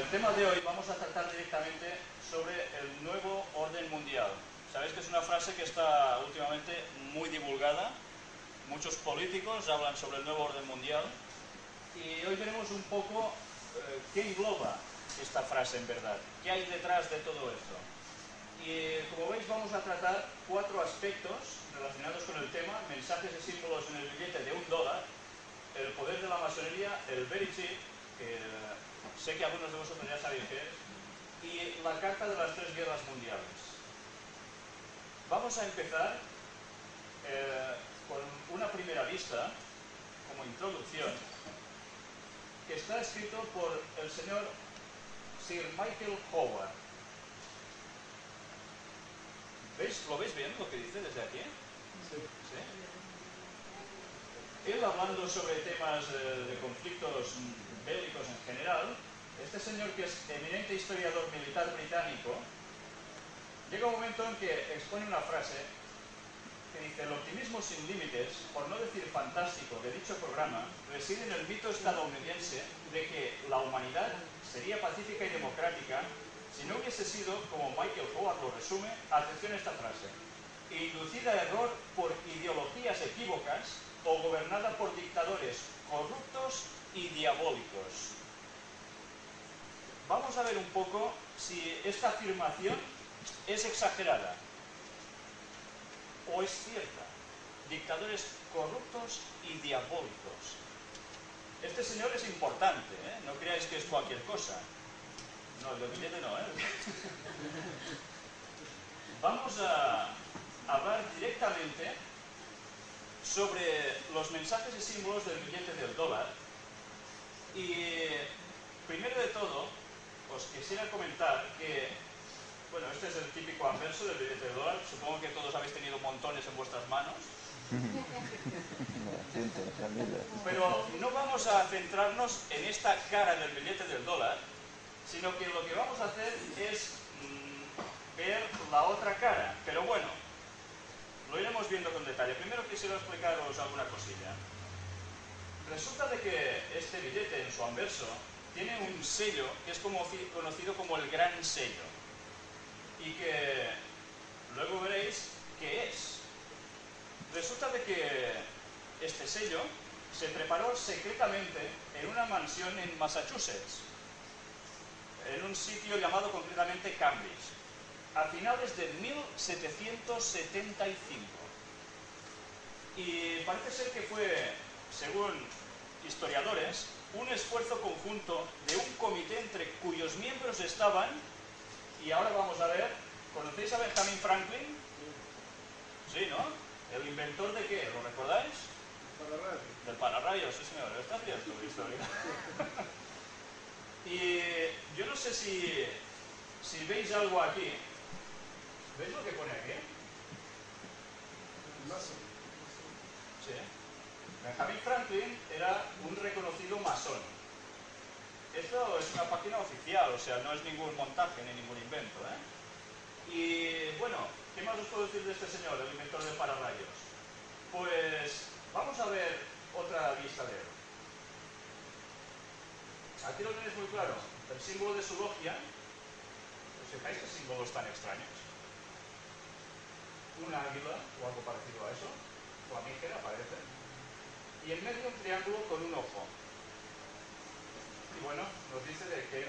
el tema de hoy vamos a tratar directamente sobre el nuevo orden mundial. Sabéis que es una frase que está últimamente muy divulgada. Muchos políticos hablan sobre el nuevo orden mundial. Y hoy veremos un poco qué engloba esta frase en verdad. ¿Qué hay detrás de todo esto? Y como veis vamos a tratar 4 aspectos relacionados con el tema: mensajes y símbolos en el billete de $1, el poder de la masonería, el very cheap, que sé que algunos de vosotros ya sabéis qué es, y la carta de las 3 guerras mundiales. Vamos a empezar con una primera vista, como introducción, que está escrito por el señor Sir Michael Howard. ¿Lo veis bien lo que dice desde aquí? Sí. ¿Sí? Él, hablando sobre temas de conflictos bélicos en general, este señor, que es eminente historiador militar británico, llega un momento en que expone una frase que dice: el optimismo sin límites, por no decir fantástico, de dicho programa reside en el mito estadounidense de que la humanidad sería pacífica y democrática si no hubiese sido, como Michael Howard lo resume, atención a esta frase, inducida a error por ideologías equívocas o gobernada por dictadores corruptos y diabólicos. Vamos a ver un poco si esta afirmación es exagerada o es cierta. Dictadores corruptos y diabólicos. Este señor es importante, ¿eh? No creáis que es cualquier cosa. No, el del billete no, ¿eh? Vamos a hablar directamente sobre los mensajes y símbolos del billete del dólar. Y primero de todo, os quisiera comentar que, bueno, este es el típico anverso del billete del dólar. Supongo que todos habéis tenido montones en vuestras manos. Pero no vamos a centrarnos en esta cara del billete del dólar, sino que lo que vamos a hacer es ver la otra cara. Pero bueno, lo iremos viendo con detalle. Primero quisiera explicaros alguna cosilla. Resulta de que este billete, en su anverso, tiene un sello que es conocido como el gran sello. Y que luego veréis qué es. Resulta de que este sello se preparó secretamente en una mansión en Massachusetts, en un sitio llamado concretamente Cambridge, a finales de 1775. Y parece ser que fue, según historiadores, un esfuerzo conjunto de un comité entre cuyos miembros estaban, y ahora vamos a ver, ¿conocéis a Benjamin Franklin? Sí, ¿no? ¿El inventor de qué? ¿Lo recordáis? Del pararrayos, sí señor. ¿Estás bien tu historia? Y yo no sé si veis algo aquí. ¿Veis lo que pone aquí? Sí. Benjamin Franklin era un reconocido masón. Esto es una página oficial, o sea, no es ningún montaje ni ningún invento, ¿eh? Y bueno, ¿qué más os puedo decir de este señor, el inventor del pararrayos? Pues vamos a ver otra vista de él. Aquí lo tenéis muy claro, el símbolo de su logia. ¿Os fijáis qué símbolos tan extraños? Un águila o algo parecido a eso, flamígera parece, y en medio un triángulo con un ojo. Y bueno, nos dice de qué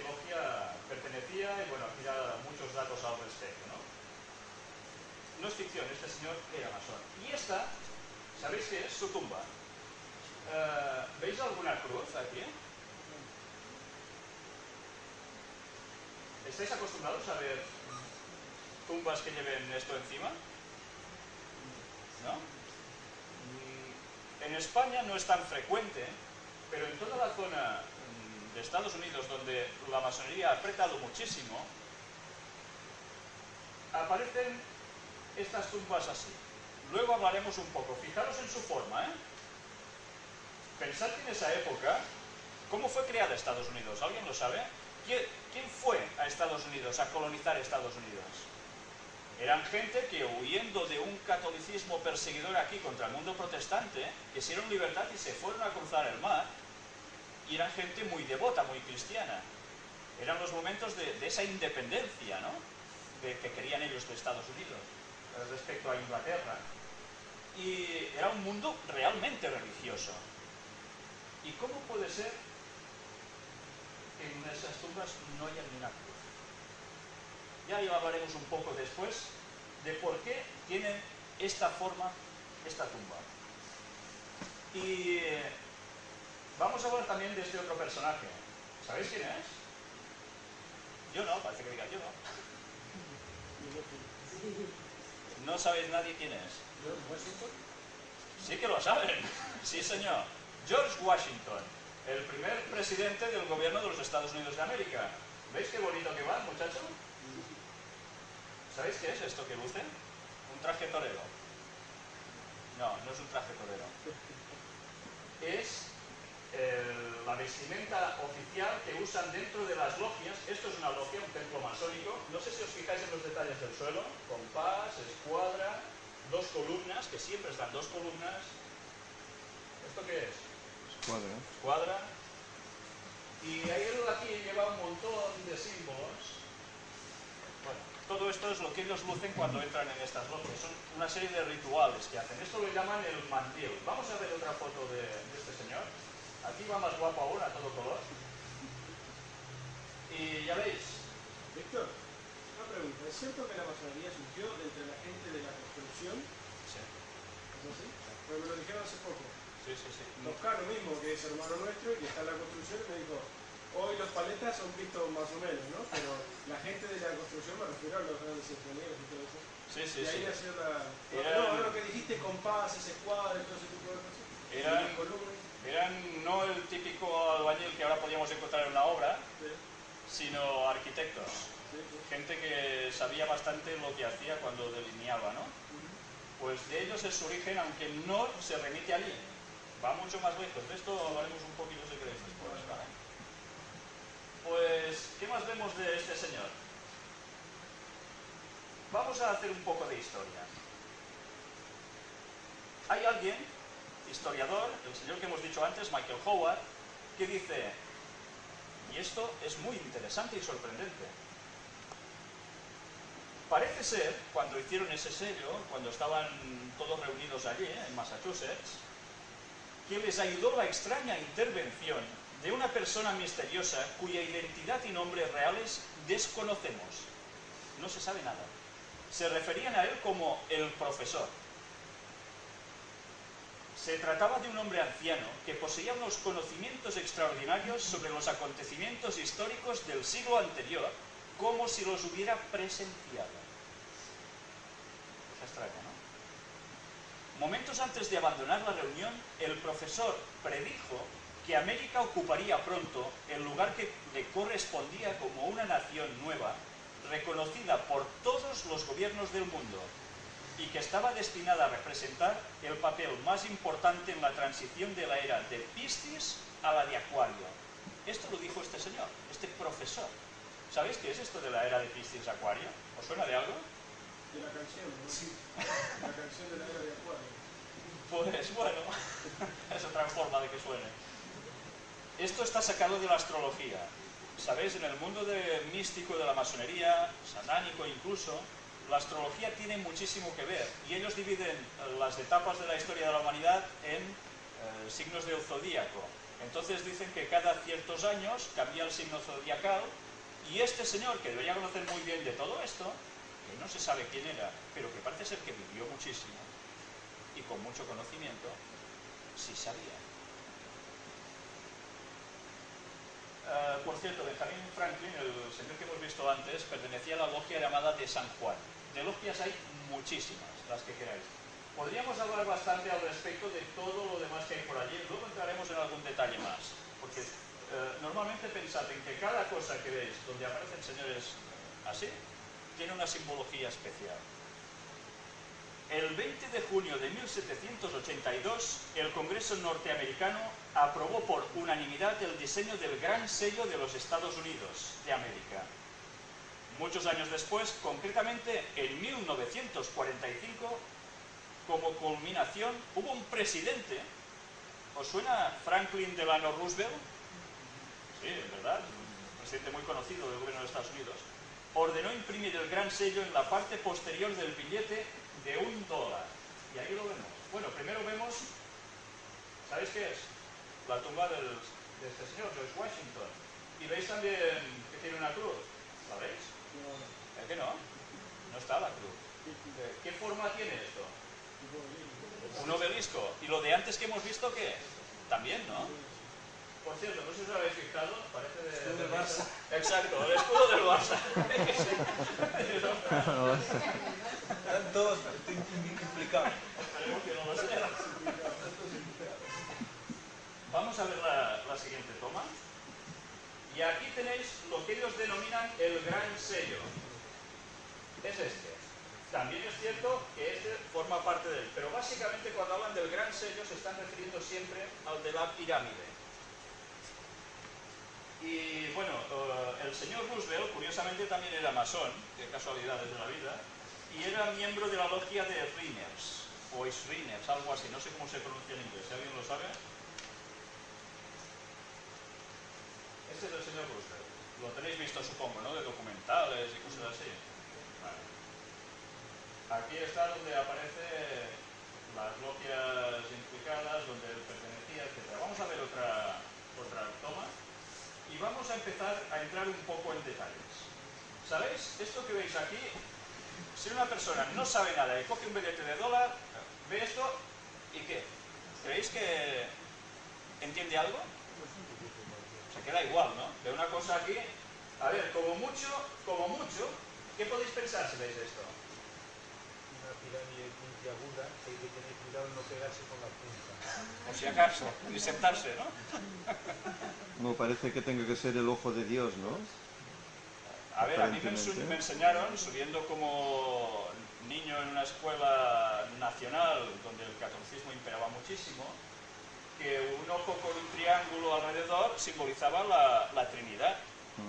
logia pertenecía, y bueno, aquí da muchos datos al respecto, ¿no? No es ficción, este señor era masón. Y esta, ¿sabéis qué es? Su tumba. ¿Veis alguna cruz aquí? ¿Estáis acostumbrados a ver tumbas que lleven esto encima? ¿No? En España no es tan frecuente, pero en toda la zona de Estados Unidos, donde la masonería ha apretado muchísimo, aparecen estas tumbas así. Luego hablaremos un poco. Fijaros en su forma, ¿eh? Pensad que en esa época, ¿cómo fue creada Estados Unidos? ¿Alguien lo sabe? ¿Quién fue a Estados Unidos, a colonizar Estados Unidos? Eran gente que, huyendo de un catolicismo perseguidor aquí contra el mundo protestante, quisieron libertad y se fueron a cruzar el mar. y eran gente muy devota, muy cristiana. Eran los momentos de esa independencia, ¿no?, que querían ellos de Estados Unidos respecto a Inglaterra. Y era un mundo realmente religioso. ¿Y cómo puede ser que en esas tumbas no haya ni una cruz? Ya hablaremos un poco después de por qué tienen esta forma, esta tumba. Y vamos a hablar también de este otro personaje. ¿Sabéis quién es? Yo no, parece que diga yo no. ¿No sabéis nadie quién es? Sí que lo saben. Sí, señor. George Washington, el primer presidente del gobierno de los Estados Unidos de América. ¿Veis qué bonito que va, muchacho? ¿Sabéis qué es esto que luce? Un traje torero. No, no es un traje torero. Es la vestimenta oficial que usan dentro de las logias. Esto es una logia, un templo masónico. No sé si os fijáis en los detalles del suelo. Compás, escuadra, dos columnas, que siempre están dos columnas. ¿Esto qué es? Escuadra. Escuadra. Y él aquí lleva un montón de símbolos. Bueno, todo esto es lo que ellos lucen cuando entran en estas logias. Son una serie de rituales que hacen. Esto lo llaman el mandil. Vamos a ver otra foto de este señor. Aquí va más guapo aún, a todo color. Y ya veis. Víctor, una pregunta. ¿Es cierto que la masonería surgió de entre la gente de la construcción? Sí. ¿Es así? Pues me lo dijeron hace poco. Sí, sí, sí. Toscano mismo, que es hermano nuestro y que está en la construcción, me dijo, hoy los paletas son vistos más o menos, ¿no? Pero la gente de la construcción, me refiero a los grandes ingenieros y todo eso. Sí, sí, y ahí sí. nació la... Eran- No, lo que dijiste, compases, escuadras y todo ese tipo de cosas. Eran- Las columnas. Eran no el típico albañil que ahora podríamos encontrar en una obra, Sí, sino arquitectos. sí, sí. Gente que sabía bastante lo que hacía cuando delineaba, ¿no? Pues de ellos es su origen, aunque no se remite allí. Va mucho más lejos. De esto hablaremos un poquito si queréis después, ¿vale? Pues, ¿qué más vemos de este señor? Vamos a hacer un poco de historia. Hay alguien, historiador, el señor que hemos dicho antes, Michael Howard, que dice, y esto es muy interesante y sorprendente, parece ser, cuando hicieron ese sello, cuando estaban todos reunidos allí, en Massachusetts, que les ayudó la extraña intervención de una persona misteriosa cuya identidad y nombres reales desconocemos. No se sabe nada. Se referían a él como el profesor. Se trataba de un hombre anciano que poseía unos conocimientos extraordinarios sobre los acontecimientos históricos del siglo anterior, como si los hubiera presenciado. Cosa extraña, ¿no? Momentos antes de abandonar la reunión, el profesor predijo que América ocuparía pronto el lugar que le correspondía como una nación nueva, reconocida por todos los gobiernos del mundo, y que estaba destinada a representar el papel más importante en la transición de la era de Piscis a la de Acuario. Esto lo dijo este señor, este profesor. ¿Sabéis qué es esto de la era de Piscis-Acuario? ¿Os suena de algo? De la canción, ¿no? Sí. La canción de la era de Acuario. Pues bueno, es otra forma de que suene. Esto está sacado de la astrología. ¿Sabéis? En el mundo místico de la masonería, satánico incluso, la astrología tiene muchísimo que ver. Y ellos dividen las etapas de la historia de la humanidad en signos del zodíaco. Entonces dicen que cada ciertos años cambia el signo zodiacal y este señor, que debería conocer muy bien de todo esto, que no se sabe quién era, pero que parece ser que vivió muchísimo y con mucho conocimiento, sí sabía. Por cierto, Benjamin Franklin, el señor que hemos visto antes, pertenecía a la logia llamada de San Juan. De logias hay muchísimas, las que queráis. Podríamos hablar bastante al respecto de todo lo demás que hay por allí, luego entraremos en algún detalle más, porque normalmente pensad en que cada cosa que veis donde aparecen señores así, tiene una simbología especial. El 20 de junio de 1782, el Congreso norteamericano aprobó por unanimidad el diseño del Gran Sello de los Estados Unidos de América. Muchos años después, concretamente en 1945, como culminación, hubo un presidente. ¿Os suena Franklin Delano Roosevelt? sí, es verdad, un presidente muy conocido del gobierno de Estados Unidos, ordenó imprimir el gran sello en la parte posterior del billete de $1. Y ahí lo vemos. Bueno, primero vemos, ¿sabéis qué es? La tumba de este señor, George Washington. Y veis también que tiene una cruz. ¿La veis? No, ¿Es que no? No está la cruz. ¿Qué forma tiene esto? Un obelisco. ¿Y lo de antes que hemos visto qué? También, ¿no? Por cierto, no sé si os habéis fijado, parece del Barça. Exacto, el escudo del Barça. Están todos implicados. Esperemos que no lo sea. Vamos a ver la siguiente toma. Y aquí tenéis lo que ellos denominan el gran sello. Es este. También es cierto que este forma parte de él, pero básicamente cuando hablan del gran sello se están refiriendo siempre al de la pirámide. Y bueno, el señor Roosevelt curiosamente también era masón, qué casualidades de la vida, y era miembro de la logia de Shriners, o Shriners, algo así, no sé cómo se pronuncia en inglés, ¿si alguien lo sabe? Este es el señor Roosevelt, lo tenéis visto supongo, ¿no? De documentales y cosas así. Vale. Aquí está donde aparece las logias implicadas, donde él pertenecía, etc. Vamos a ver otra toma. Y vamos a empezar a entrar un poco en detalles. ¿Sabéis? Esto que veis aquí, si una persona no sabe nada y coge un billete de $1, ve esto y ¿qué? ¿Creéis que entiende algo? Se queda igual, ¿no? Ve una cosa aquí, a ver, como mucho, ¿qué podéis pensar si veis esto? Una pirámide puntiaguda, hay que tener cuidado en no pegarse con la punta. Por si acaso, ni sentarse, ¿no? No parece que tenga que ser el ojo de Dios, ¿no? A ver, a mí me enseñaron, subiendo como niño en una escuela nacional donde el catolicismo imperaba muchísimo, que un ojo con un triángulo alrededor simbolizaba la Trinidad.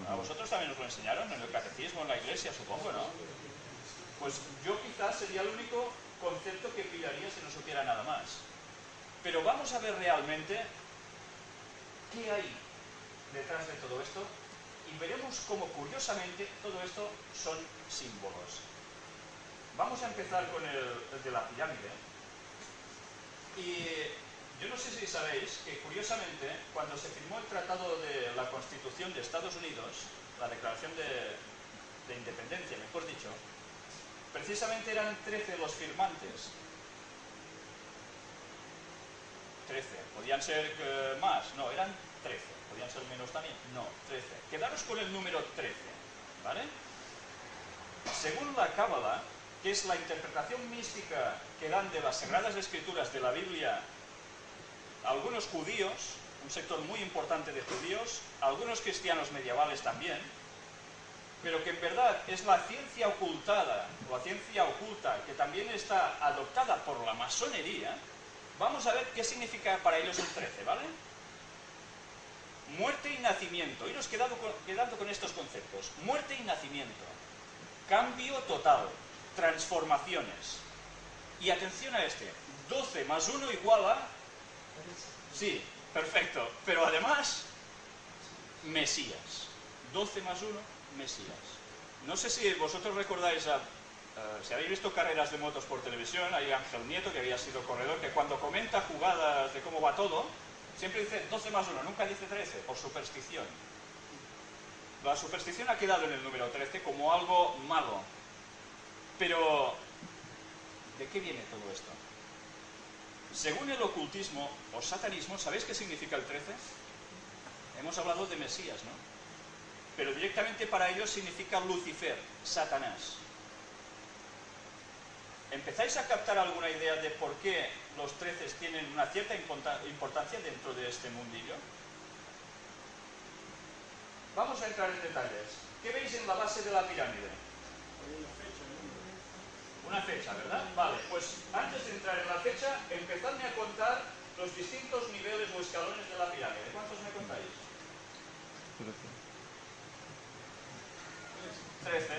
¿A vosotros también os lo enseñaron en el catecismo, en la iglesia, supongo, no? Pues yo quizás sería el único concepto que pillaría si no supiera nada más. Pero vamos a ver realmente qué hay detrás de todo esto y veremos cómo curiosamente todo esto son símbolos. Vamos a empezar con el de la pirámide. Y yo no sé si sabéis que curiosamente cuando se firmó el Tratado de la Constitución de Estados Unidos, la Declaración de Independencia, mejor dicho, precisamente eran 13 los firmantes. 13. ¿Podían ser más? No, eran 13. ¿Podían ser menos también? No, 13. Quedaros con el número 13, ¿vale? Según la Cábala, que es la interpretación mística que dan de las Sagradas Escrituras de la Biblia algunos judíos, un sector muy importante de judíos, algunos cristianos medievales también, pero que en verdad es la ciencia ocultada, o la ciencia oculta, que también está adoptada por la masonería. Vamos a ver qué significa para ellos el 13, ¿vale? Muerte y nacimiento. Iros quedando con estos conceptos. Muerte y nacimiento. Cambio total. Transformaciones. Y atención a este. 12 más 1 igual a... Sí, perfecto. Pero además, Mesías. 12 más 1, Mesías. No sé si vosotros recordáis si habéis visto carreras de motos por televisión, hay Ángel Nieto, que había sido corredor, que cuando comenta jugadas de cómo va todo, siempre dice 12 más 1, nunca dice 13, por superstición. La superstición ha quedado en el número 13 como algo malo. Pero, ¿de qué viene todo esto? Según el ocultismo o satanismo, ¿sabéis qué significa el 13? Hemos hablado de Mesías, ¿no? Pero directamente para ellos significa Lucifer, Satanás. ¿Empezáis a captar alguna idea de por qué los 13 tienen una cierta importancia dentro de este mundillo? Vamos a entrar en detalles. ¿Qué veis en la base de la pirámide? Una fecha, ¿verdad? Vale, pues antes de entrar en la fecha, empezadme a contar los distintos niveles o escalones de la pirámide. ¿Cuántos me contáis? 13.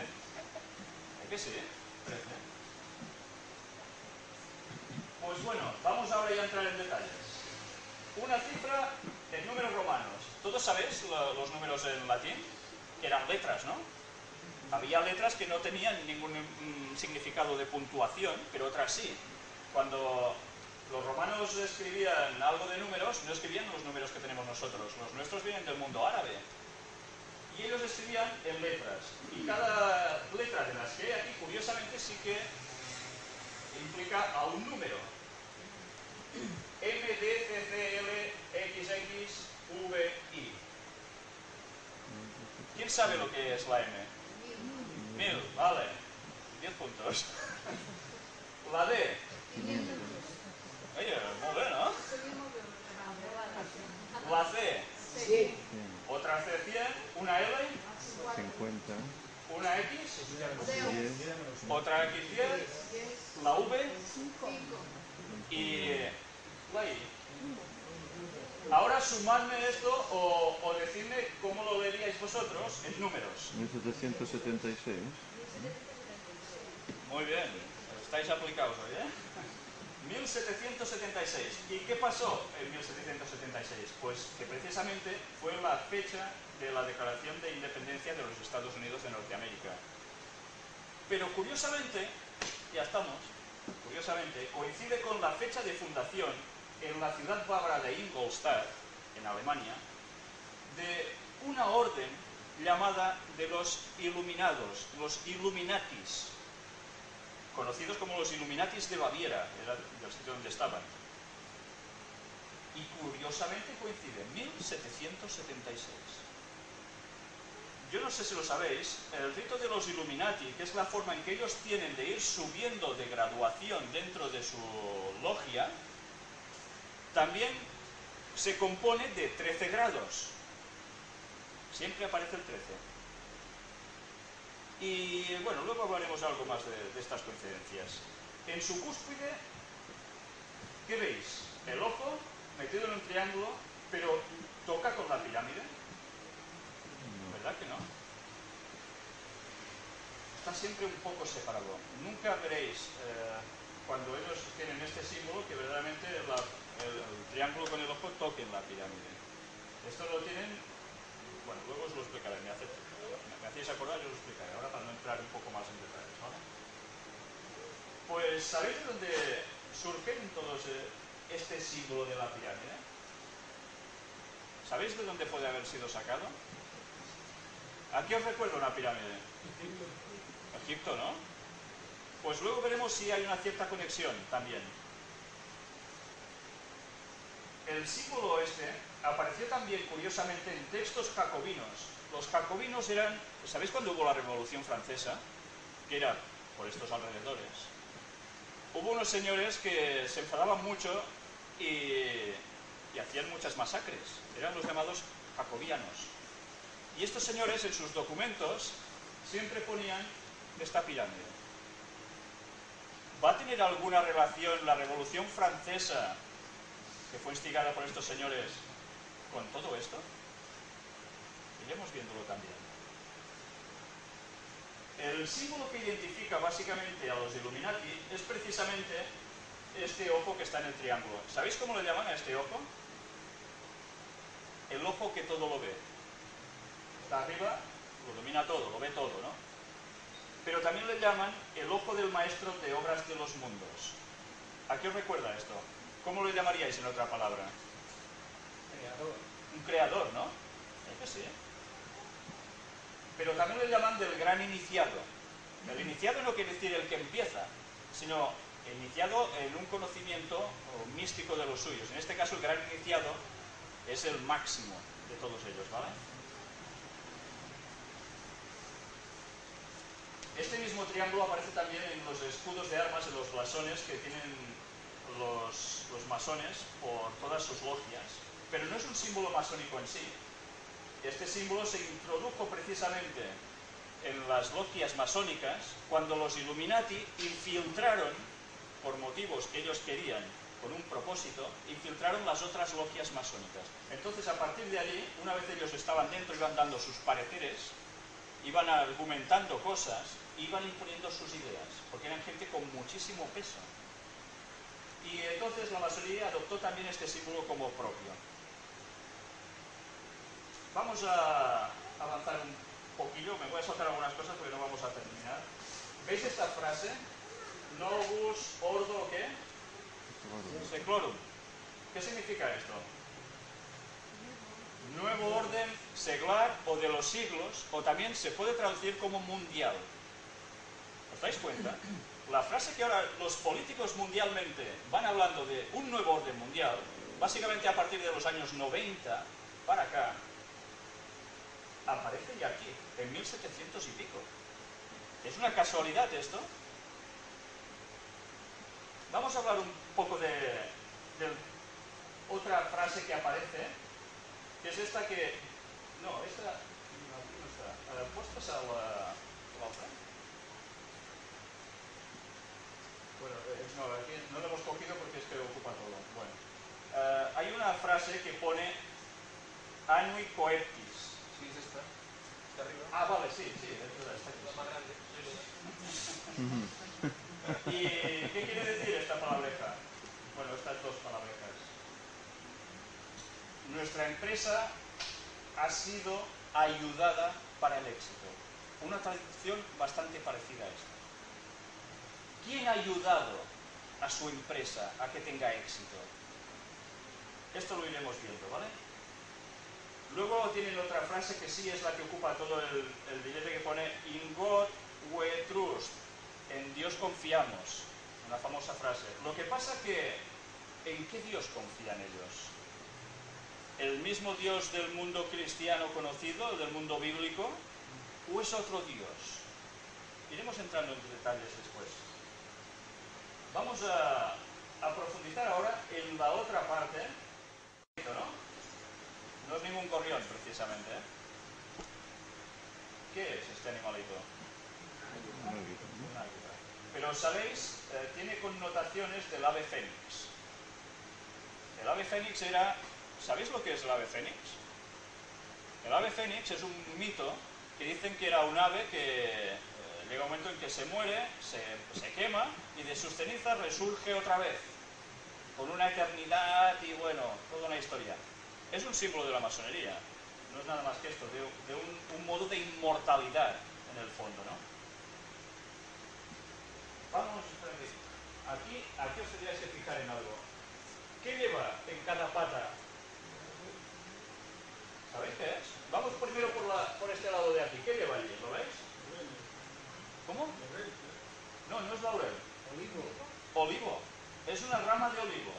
¿Es que sí? 13. Pues bueno, vamos ahora ya a entrar en detalles. Una cifra en números romanos. Todos sabéis los números en latín, que eran letras, ¿no? Había letras que no tenían ningún significado de puntuación, pero otras sí. Cuando los romanos escribían algo de números, no escribían los números que tenemos nosotros. Los nuestros vienen del mundo árabe. Y ellos escribían en letras. Y cada letra de las que hay aquí, curiosamente, sí que implica a un número. M, D, C, C, L, X, X, V, I. ¿Quién sabe lo que es la M? 1000, vale. 10 puntos. La D. Oye, muy bien, ¿no? La C. Sí. Otra C 100, una L, 50, una X, 10, otra X 10, la V y la I. Ahora sumadme esto o decidme cómo lo veríais vosotros en números. 1776. Muy bien, estáis aplicados hoy, ¿eh? 1776. ¿Y qué pasó en 1776? Pues que precisamente fue la fecha de la declaración de independencia de los Estados Unidos de Norteamérica. Pero curiosamente, ya estamos, curiosamente, coincide con la fecha de fundación en la ciudad bávara de Ingolstadt, en Alemania, de una orden llamada de los Iluminados, los Illuminatis, conocidos como los Illuminatis de Baviera, era del sitio donde estaban. Y curiosamente coincide, 1776. Yo no sé si lo sabéis, el rito de los Illuminati, que es la forma en que ellos tienen de ir subiendo de graduación dentro de su logia, también se compone de 13 grados. Siempre aparece el 13. Y bueno, luego hablaremos algo más de estas coincidencias. En su cúspide, ¿qué veis? El ojo metido en un triángulo, pero toca con la pirámide. ¿Verdad que no? Está siempre un poco separado. Nunca veréis, cuando ellos tienen este símbolo, que verdaderamente el triángulo con el ojo toque en la pirámide. Esto lo tienen, bueno, luego os lo explicaré, me hacéis acordar, yo os lo explicaré, ahora para no entrar un poco más en detalles, ¿vale? Pues, ¿sabéis de dónde surgen todos este símbolo de la pirámide? ¿Sabéis de dónde puede haber sido sacado? ¿A qué os recuerda una pirámide? Egipto, ¿no? Pues luego veremos si hay una cierta conexión también. El símbolo este apareció también, curiosamente, en textos jacobinos. Los jacobinos eran... ¿Sabéis cuando hubo la Revolución Francesa? Que era por estos alrededores. Hubo unos señores que se enfadaban mucho y hacían muchas masacres. Eran los llamados jacobianos. Y estos señores en sus documentos siempre ponían esta pirámide. ¿Va a tener alguna relación la Revolución Francesa, que fue instigada por estos señores, con todo esto? Iremos viéndolo también. El símbolo que identifica básicamente a los Illuminati es precisamente este ojo que está en el triángulo. ¿Sabéis cómo le llaman a este ojo? El ojo que todo lo ve. Está arriba, lo domina todo, lo ve todo, ¿no? Pero también le llaman el ojo del maestro de obras de los mundos. ¿A qué os recuerda esto? ¿Cómo lo llamaríais en otra palabra? Creador. Un creador, ¿no? Es que sí. Pero también le llaman del gran iniciado. El iniciado no quiere decir el que empieza, sino el iniciado en un conocimiento místico de los suyos. En este caso, el gran iniciado es el máximo de todos ellos, ¿vale? Este mismo triángulo aparece también en los escudos de armas, en los blasones que tienen los masones por todas sus logias, pero no es un símbolo masónico en sí. Este símbolo se introdujo precisamente en las logias masónicas cuando los Illuminati infiltraron, por motivos que ellos querían, con un propósito, infiltraron las otras logias masónicas. Entonces, a partir de allí, una vez ellos estaban dentro, iban dando sus pareceres, iban argumentando cosas, iban imponiendo sus ideas, porque eran gente con muchísimo peso. Y entonces la masonería adoptó también este símbolo como propio. Vamos a avanzar un poquillo, me voy a saltar algunas cosas porque no vamos a terminar. ¿Veis esta frase? Novus ordo, ¿qué? Seclorum. ¿Qué significa esto? Nuevo orden seglar o de los siglos, o también se puede traducir como mundial. ¿Os dais cuenta? La frase que ahora los políticos mundialmente van hablando de un nuevo orden mundial, básicamente a partir de los años 90 para acá, aparece ya aquí, en 1700 y pico. ¿Es una casualidad esto? Vamos a hablar un poco de otra frase que aparece, que es esta que... No, esta... Aquí no está. ¿Puedes pasar la otra? Bueno, no, aquí no lo hemos cogido porque es que ocupa todo. Bueno. Hay una frase que pone annui coeptis. Sí, es esta. Está arriba. Ah, vale, sí, está aquí. La más grande. ¿Y qué quiere decir esta palabreja? Bueno, estas dos palabrejas. Nuestra empresa ha sido ayudada para el éxito. Una traducción bastante parecida a esta. ¿Quién ha ayudado a su empresa a que tenga éxito? Esto lo iremos viendo, ¿vale? Luego tienen otra frase que sí es la que ocupa todo el billete, que pone In God we trust. En Dios confiamos. Una famosa frase. Lo que pasa que, ¿en qué Dios confían ellos? ¿El mismo Dios del mundo cristiano conocido, del mundo bíblico? ¿O es otro Dios? Iremos entrando en detalles después. Vamos a profundizar ahora en la otra parte, ¿no? No es ningún gorrión, precisamente, ¿eh? ¿Qué es este animalito? Un águila. Pero, ¿sabéis? Tiene connotaciones del ave fénix. El ave fénix era... ¿Sabéis lo que es el ave fénix? El ave fénix es un mito que dicen que era un ave que llega un momento en que se muere, se quema y de sus cenizas resurge otra vez, con una eternidad y bueno, toda una historia. Es un símbolo de la masonería, no es nada más que esto, de un modo de inmortalidad en el fondo, ¿no? Vamos, aquí os tendríais que fijar en algo. ¿Qué lleva en cada pata? ¿Sabéis qué es? Vamos primero por este lado de aquí. ¿Qué lleva allí? ¿Lo veis? ¿Cómo? No, no es laurel. Olivo. Olivo. Es una rama de olivo.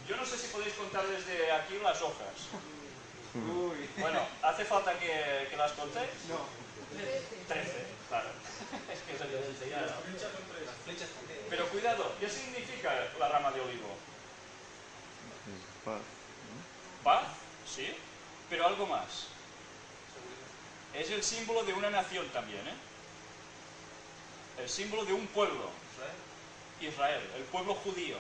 Yo no sé si podéis contar desde aquí las hojas. Uy. Bueno, ¿hace falta que las contéis? No. 13, claro. Es que es el día, ¿no? Las flechas también. Pero cuidado, ¿qué significa la rama de olivo? Paz. Paz, sí, pero algo más. Es el símbolo de una nación también, ¿eh? El símbolo de un pueblo. Israel, el pueblo judío.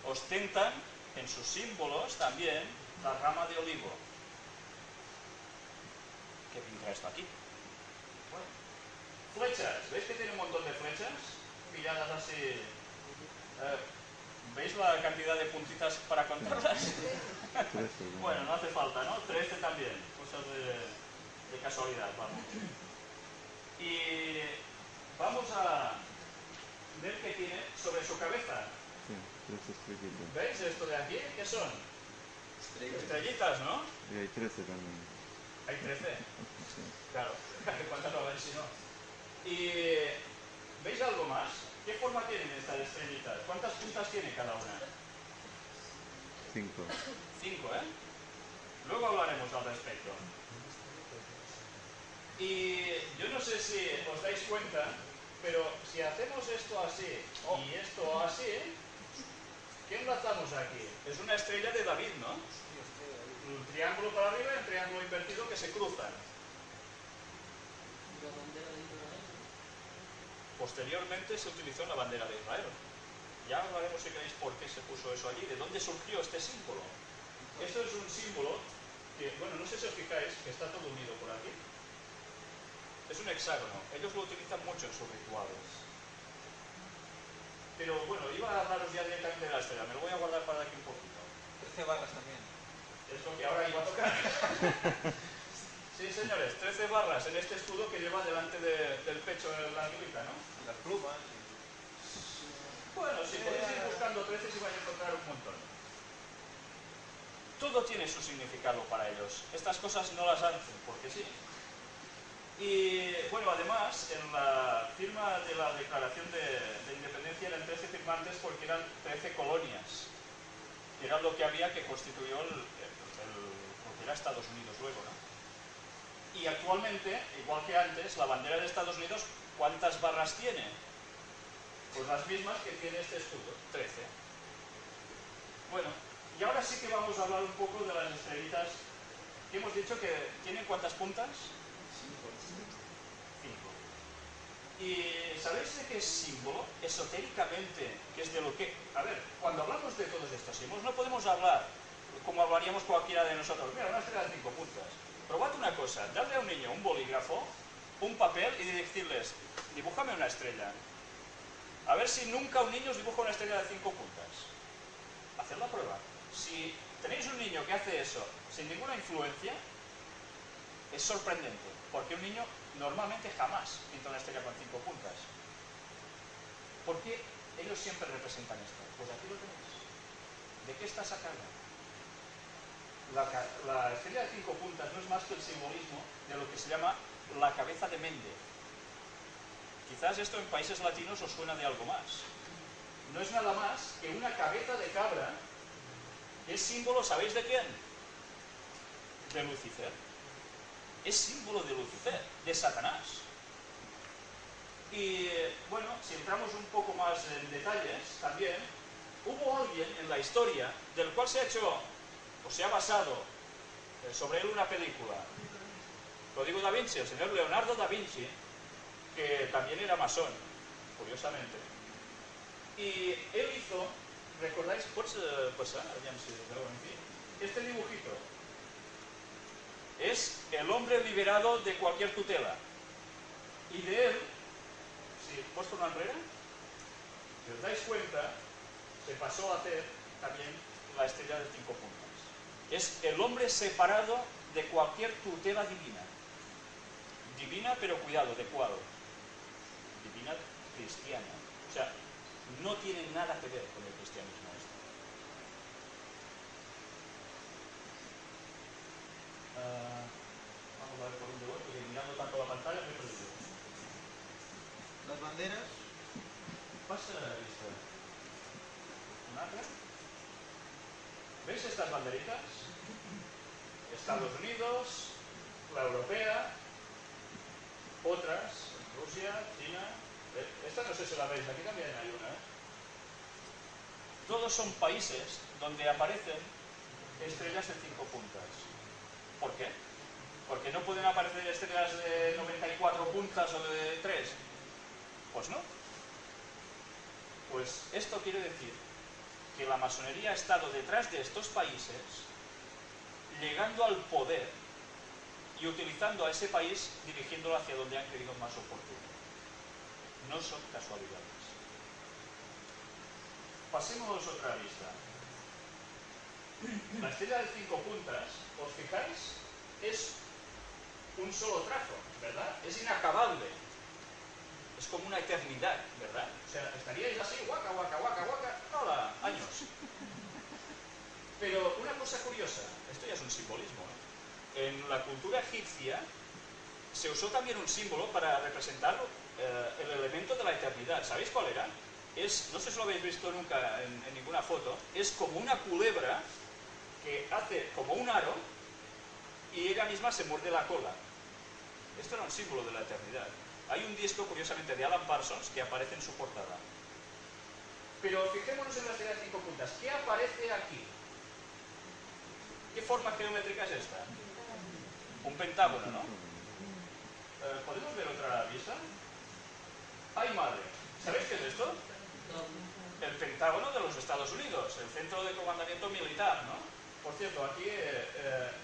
Ostentan en sus símbolos también la rama de olivo. ¿Qué pinta esto aquí? Bueno. Flechas, ¿veis que tiene un montón de flechas? Pilladas así... ¿Veis la cantidad de puntitas para contarlas? 13. Bueno, no hace falta, ¿no? 13 también, cosas de casualidad, vamos. Y vamos a ver qué tiene sobre su cabeza. Sí, 13 estrellitas. ¿Veis esto de aquí? ¿Qué son? Estrellitas, ¿no? Y hay 13 también. Hay 13. Sí. Claro, ¿cuántas va a haber si no? ¿Y veis algo más? ¿Qué forma tienen estas estrellitas? ¿Cuántas puntas tiene cada una? 5. 5, ¿eh? Luego hablaremos al respecto. Y yo no sé si os dais cuenta, pero si hacemos esto así y esto así, ¿qué enlazamos aquí? Es una estrella de David, ¿no? Un triángulo para arriba y un triángulo invertido que se cruzan. Posteriormente se utilizó en la bandera de Israel. Ya hablaremos, si queréis, por qué se puso eso allí, de dónde surgió este símbolo. Esto es un símbolo que, bueno, no sé si os fijáis, que está todo unido por aquí. Es un hexágono. Ellos lo utilizan mucho en sus rituales. Pero bueno, iba a hablaros ya directamente de la esfera. Me lo voy a guardar para aquí un poquito. 13 barras también. Es lo que ahora iba a tocar. Sí, señores, 13 barras en este escudo que lleva delante del pecho de la anguilita, ¿no? Las plumas. Bueno, si podéis ir buscando 13 si vais a encontrar un montón. Todo tiene su significado para ellos. Estas cosas no las hacen porque sí. Y bueno, además, en la firma de la Declaración de Independencia eran 13 firmantes porque eran 13 colonias. Que era lo que había que constituyó lo que era Estados Unidos luego, ¿no? Y actualmente, igual que antes, la bandera de Estados Unidos, ¿cuántas barras tiene? Pues las mismas que tiene este escudo, 13. Bueno, y ahora sí que vamos a hablar un poco de las estrellitas que hemos dicho que tienen ¿cuántas puntas? 5. ¿Y sabéis de qué es símbolo? Esotéricamente, que es de lo que... A ver, cuando hablamos de todos estos símbolos, no podemos hablar como hablaríamos cualquiera de nosotros. Mira, una estrella de 5 puntas. Probad una cosa, darle a un niño un bolígrafo, un papel y decirles, dibújame una estrella. A ver si nunca un niño os dibuja una estrella de 5 puntas. Haced la prueba. Si tenéis un niño que hace eso sin ninguna influencia, es sorprendente, porque un niño normalmente jamás pinta una estrella con 5 puntas. ¿Por qué ellos siempre representan esto? Pues aquí lo tenéis. ¿De qué está sacado? La estrella de 5 puntas no es más que el simbolismo de lo que se llama la cabeza de Mende. Quizás esto en países latinos os suena de algo más. No es nada más que una cabeza de cabra que es símbolo, ¿sabéis de quién? De Lucifer. Es símbolo de Lucifer, de Satanás. Y bueno, si entramos un poco más en detalles, también hubo alguien en la historia del cual se ha hecho, o se ha basado sobre él una película. Código da Vinci, el señor Leonardo da Vinci, que también era masón, curiosamente. Y él hizo, ¿recordáis? Este dibujito es el hombre liberado de cualquier tutela. Y de él, si puesto una enrera, si os dais cuenta, se pasó a hacer también la estrella de 5 puntas. Es el hombre separado de cualquier tutela divina. Divina, pero cuidado, ¿de cuál? Divina cristiana. O sea, no tiene nada que ver con el cristianismo esto. Vamos a ver por dónde voy, porque mirando tanto la pantalla me he perdido. Las banderas. Pasa la vista. ¿Nada? ¿Veis estas banderitas? Estados Unidos, la europea, otras, Rusia, China. Esta no sé si la veis, aquí también hay una. Todos son países donde aparecen estrellas de 5 puntas. ¿Por qué? ¿Porque no pueden aparecer estrellas de 94 puntas o de 3? Pues no. Pues esto quiere decir que la masonería ha estado detrás de estos países, llegando al poder y utilizando a ese país, dirigiéndolo hacia donde han querido más oportuno. No son casualidades. Pasemos otra vista. La estrella de 5 puntas, ¿os fijáis? Es un solo trazo, ¿verdad? Es inacabable. Es como una eternidad, ¿verdad? O sea, estaríais así, guaca, guaca, guaca, guaca, hola, años. Pero una cosa curiosa, esto ya es un simbolismo, ¿eh? En la cultura egipcia se usó también un símbolo para representar el elemento de la eternidad. ¿Sabéis cuál era? Es, no sé si lo habéis visto nunca en ninguna foto, es como una culebra que hace como un aro y ella misma se muerde la cola. Esto era un símbolo de la eternidad. Hay un disco, curiosamente, de Alan Parsons que aparece en su portada. Pero fijémonos en la estrella de 5 puntas. ¿Qué aparece aquí? ¿Qué forma geométrica es esta? Un pentágono, ¿no? ¿Podemos ver otra vista? ¡Ay, madre! ¿Sabéis qué es esto? El Pentágono de los Estados Unidos, el centro de comandamiento militar, ¿no? Por cierto, aquí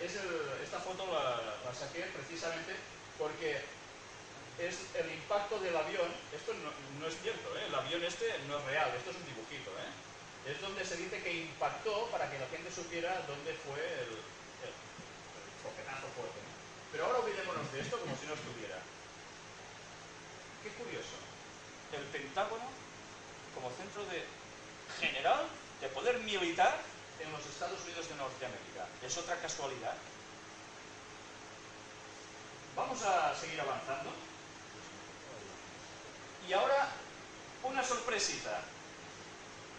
esta foto la saqué precisamente porque es el impacto del avión. Esto no es cierto, ¿eh? El avión este no es real, esto es un dibujito, ¿eh? Es donde se dice que impactó para que la gente supiera dónde fue el foquetazo fuerte, ¿no? Pero ahora olvidémonos de esto como si no estuviera. Qué curioso. El Pentágono como centro general de poder militar en los Estados Unidos de Norteamérica. ¿Es otra casualidad? Vamos a seguir avanzando. Y ahora, una sorpresita.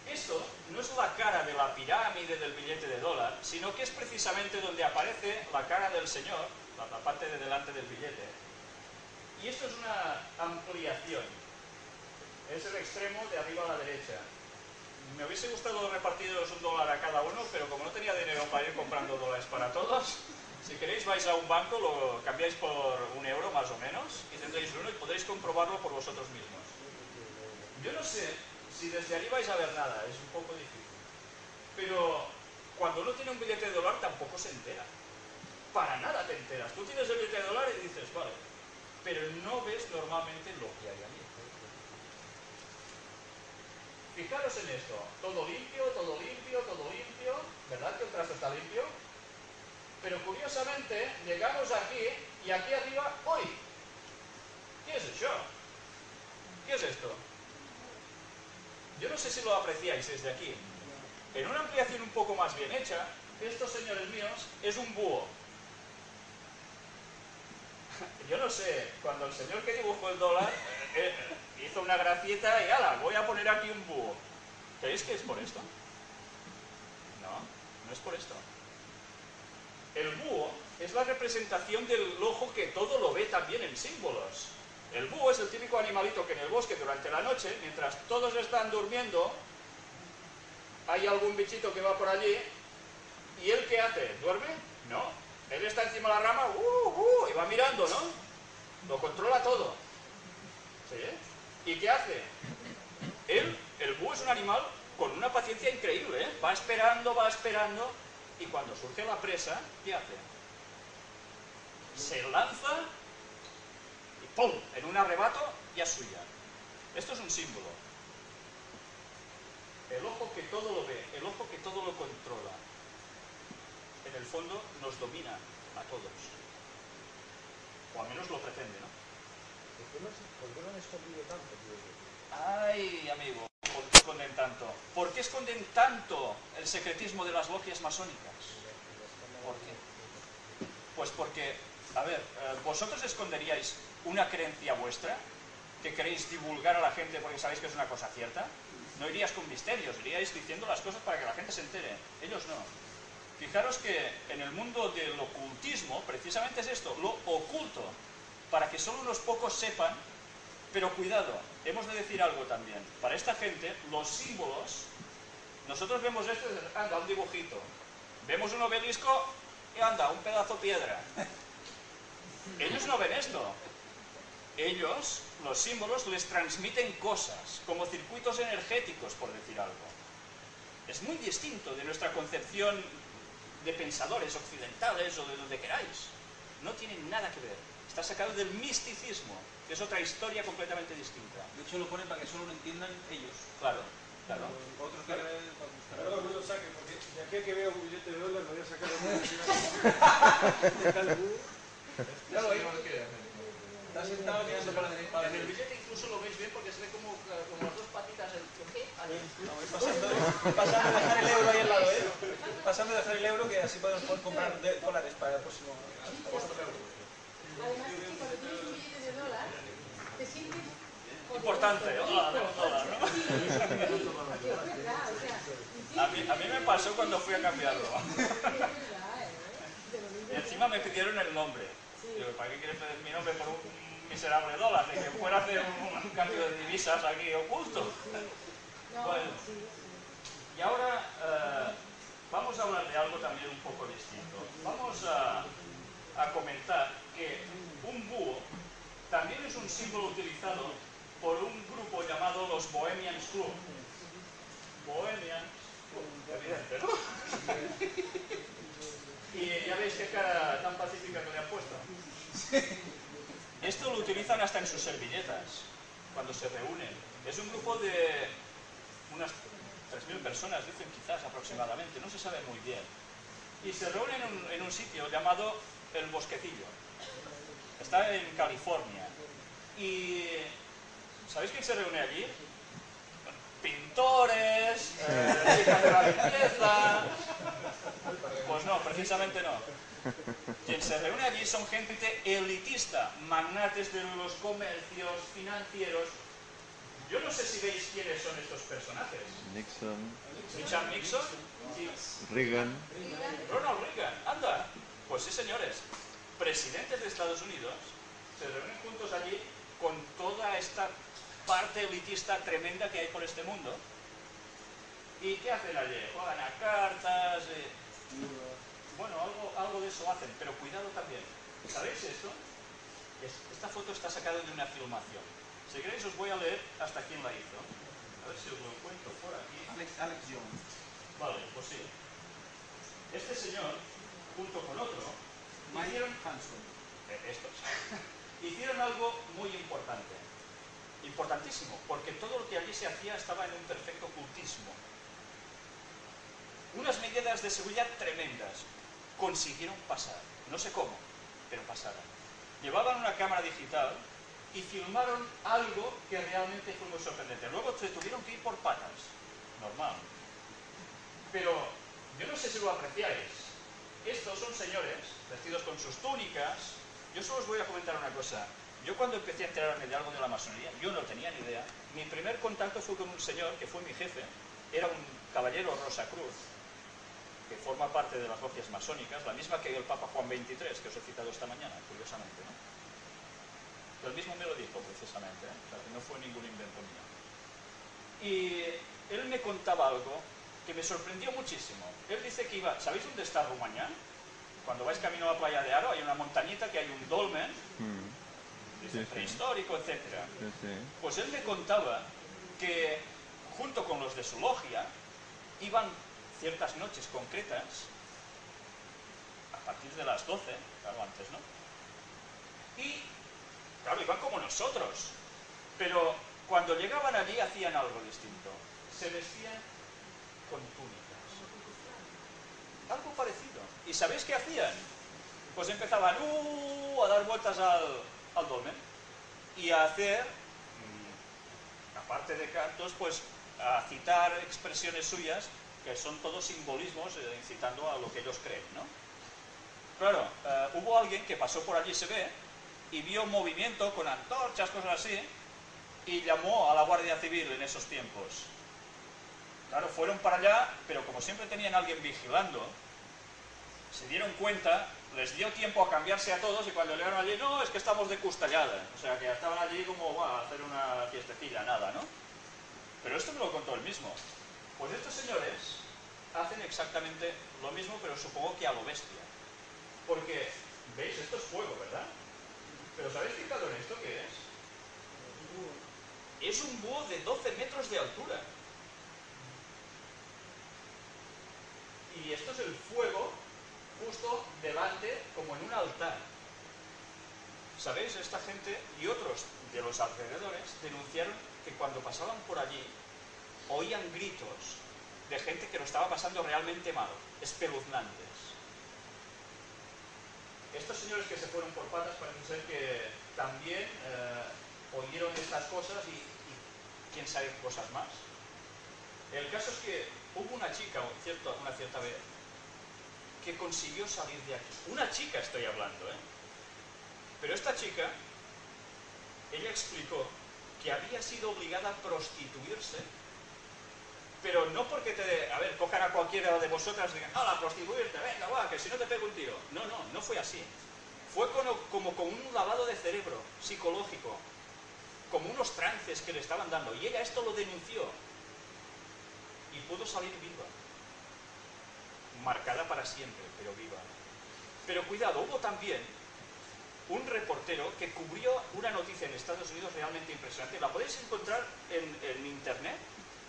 Esto no es la cara de la pirámide del billete de dólar, sino que es precisamente donde aparece la cara del señor, la parte de delante del billete. Y esto es una ampliación. Es el extremo de arriba a la derecha. Me hubiese gustado repartiros $1 a cada uno, pero como no tenía dinero para ir comprando dólares para todos, si queréis vais a un banco, lo cambiáis por €1 más o menos, y tendréis uno y podréis comprobarlo por vosotros mismos. Yo no sé si desde allí vais a ver nada, es un poco difícil. Pero cuando uno tiene un billete de dólar tampoco se entera. Para nada te enteras. Tú tienes el billete de dólar y dices, vale, pero no ves normalmente lo que hay ahí. Fijaros en esto, todo limpio, todo limpio, todo limpio, ¿verdad que el trazo está limpio? Pero curiosamente, llegamos aquí, y aquí arriba, ¡uy! ¿Qué es eso? ¿Qué es esto? Yo no sé si lo apreciáis desde aquí. En una ampliación un poco más bien hecha, esto, señores míos, es un búho. Yo no sé, cuando el señor que dibujó el dólar hizo una gracieta y ¡ala! Voy a poner aquí un búho. ¿Creéis que es por esto? No, no es por esto. El búho es la representación del ojo que todo lo ve también en símbolos. El búho es el típico animalito que en el bosque durante la noche, mientras todos están durmiendo, hay algún bichito que va por allí, ¿y él qué hace? ¿Duerme? No. Él está encima de la rama, y va mirando, ¿no? Lo controla todo. ¿Sí? ¿Y qué hace? El búho es un animal con una paciencia increíble, ¿eh? Va esperando, y cuando surge la presa, ¿qué hace? Se lanza y ¡pum! En un arrebato ya es suya. Esto es un símbolo. El ojo que todo lo ve, el ojo que todo lo controla. En el fondo nos domina a todos. O al menos lo pretende, ¿no? ¿Por qué lo han escondido tanto, tío? Ay, amigo, ¿por qué esconden tanto? ¿Por qué esconden tanto el secretismo de las logias masónicas? ¿Por qué? Pues porque, a ver, ¿vosotros esconderíais una creencia vuestra que queréis divulgar a la gente porque sabéis que es una cosa cierta? No iríais con misterios, iríais diciendo las cosas para que la gente se entere. Ellos no. Fijaros que en el mundo del ocultismo, precisamente es esto, lo oculto, para que solo unos pocos sepan, pero cuidado, hemos de decir algo también. Para esta gente, los símbolos, nosotros vemos esto y anda, un dibujito. Vemos un obelisco y anda, un pedazo de piedra. Ellos no ven esto. Ellos, los símbolos, les transmiten cosas, como circuitos energéticos, por decir algo. Es muy distinto de nuestra concepción de pensadores occidentales o de donde queráis. No tienen nada que ver. Está sacado del misticismo, que es otra historia completamente distinta. De hecho lo ponen para que solo lo entiendan ellos. Claro, claro. Otros que Perdón, no lo saque, porque de aquí a que vea un billete de dólar, lo voy a sacar de Claro, ahí. Está sentado mirando para la derecha. En el billete incluso lo veis bien porque se ve como las dos patitas ahí. Pasando de dejar el euro ahí al lado, ¿eh? Pasando de dejar el euro, que así podemos comprar dólares para el próximo. Además es que cuando tienes un billete de dólar, te sientes Importante, dólar, ¿no? A mí me pasó cuando fui a cambiarlo. Y encima me pidieron el nombre. Digo, ¿para qué quieres pedir mi nombre por un miserable dólar? De que fuera a hacer un cambio de divisas aquí oculto. Bueno, y ahora vamos a hablar de algo también un poco distinto. Vamos a comentar que un búho también es un símbolo utilizado por un grupo llamado los Bohemians Club. Bohemians Club, evidente, ¿no? Y ya veis qué cara tan pacífica que le han puesto. Esto lo utilizan hasta en sus servilletas, cuando se reúnen. Es un grupo de unas 3.000 personas, dicen quizás aproximadamente, no se sabe muy bien. Y se reúnen en un sitio llamado El Bosquecillo. Está en California. Y ¿sabéis quién se reúne allí? Pintores, chicas de la limpieza. Pues no, precisamente no. Quien se reúne allí son gente elitista, magnates de los comercios, financieros. Yo no sé si veis quiénes son estos personajes. Nixon, Richard Nixon y Reagan. Ronald Reagan. Anda. Pues sí, señores. Presidentes de Estados Unidos se reúnen juntos allí con toda esta parte elitista tremenda que hay por este mundo. ¿Y qué hacen allí? Juegan a cartas. Bueno, algo de eso hacen, pero cuidado también. ¿Sabéis esto? Esta foto está sacada de una filmación. Si queréis os voy a leer hasta quién la hizo. A ver si os lo encuentro por aquí. Alex Jones. Vale, pues sí. Este señor, junto con otro, hicieron hicieron algo muy importante. Importantísimo, porque todo lo que allí se hacía estaba en un perfecto ocultismo. Unas medidas de seguridad tremendas. Consiguieron pasar. No sé cómo, pero pasaron. Llevaban una cámara digital y filmaron algo que realmente fue muy sorprendente. Luego se tuvieron que ir por patas. Normal. Pero yo no sé si lo apreciáis. Estos son señores vestidos con sus túnicas. Yo solo os voy a comentar una cosa. Yo cuando empecé a enterarme de algo de la masonería, yo no tenía ni idea. Mi primer contacto fue con un señor que fue mi jefe. Era un caballero Rosacruz, que forma parte de las logias masónicas, la misma que el Papa Juan XXIII, que os he citado esta mañana, curiosamente, ¿no? Él mismo me lo dijo, precisamente, ¿eh? O sea, que no fue ningún invento mío. Y él me contaba algo que me sorprendió muchísimo. Él dice que iba... ¿Sabéis dónde está Rumañán? Cuando vais camino a la playa de Aro, hay una montañita que hay un dolmen, dice, prehistórico, etc. Pues él me contaba que, junto con los de su logia, iban ciertas noches concretas, a partir de las 12, claro, antes, ¿no? Y, claro, iban como nosotros, pero cuando llegaban allí hacían algo distinto. Se vestían con túnicas. Algo parecido. ¿Y sabéis qué hacían? Pues empezaban a dar vueltas al dolmen y a hacer, aparte de cantos, pues a citar expresiones suyas que son todos simbolismos incitando a lo que ellos creen, ¿no? Claro, hubo alguien que pasó por allí, se ve, y vio movimiento con antorchas, cosas así, y llamó a la Guardia Civil en esos tiempos. Claro, fueron para allá, pero como siempre tenían a alguien vigilando, se dieron cuenta, les dio tiempo a cambiarse a todos, y cuando llegaron allí, no, es que estamos de custallada. O sea, que estaban allí como, a hacer una fiestecilla, nada, ¿no? Pero esto me lo contó él mismo. Pues estos señores hacen exactamente lo mismo, pero supongo que a lo bestia. Porque, ¿veis? Esto es fuego, ¿verdad? Pero ¿sabéis fijado en esto qué es? Es un búho de 12 metros de altura. Y esto es el fuego justo delante, como en un altar. ¿Sabéis? Esta gente y otros de los alrededores denunciaron que cuando pasaban por allí oían gritos de gente que lo estaba pasando realmente mal, espeluznantes. Estos señores que se fueron por patas parece ser que también oyeron estas cosas y quién sabe cosas más. El caso es que hubo una chica, una cierta vez, que consiguió salir de aquí. Una chica estoy hablando, ¿eh? Pero esta chica, ella explicó que había sido obligada a prostituirse, pero no porque cojan a cualquiera de vosotras y digan, ¡hala, prostituirte, venga, va, que si no te pego un tiro! No fue así. Fue como con un lavado de cerebro psicológico, como unos trances que le estaban dando, y ella esto lo denunció, y pudo salir viva. Marcada para siempre, pero viva. Pero cuidado, hubo también un reportero que cubrió una noticia en Estados Unidos realmente impresionante. La podéis encontrar en internet.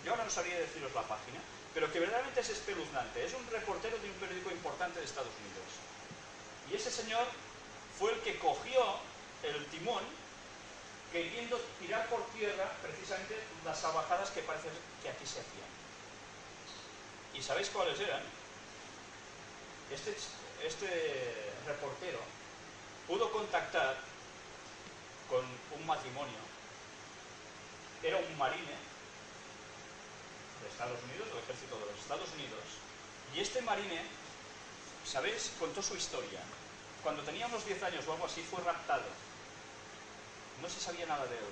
Yo ahora no sabría deciros la página, pero que verdaderamente es espeluznante. Es un reportero de un periódico importante de Estados Unidos. Y ese señor fue el que cogió el timón, queriendo tirar por tierra precisamente las salvajadas que parece que aquí se hacían. ¿Y sabéis cuáles eran? Este reportero pudo contactar con un matrimonio. Era un marine de Estados Unidos, del ejército de los Estados Unidos, y este marine, ¿sabéis? Contó su historia. Cuando tenía unos 10 años o algo así, fue raptado. No se sabía nada de él.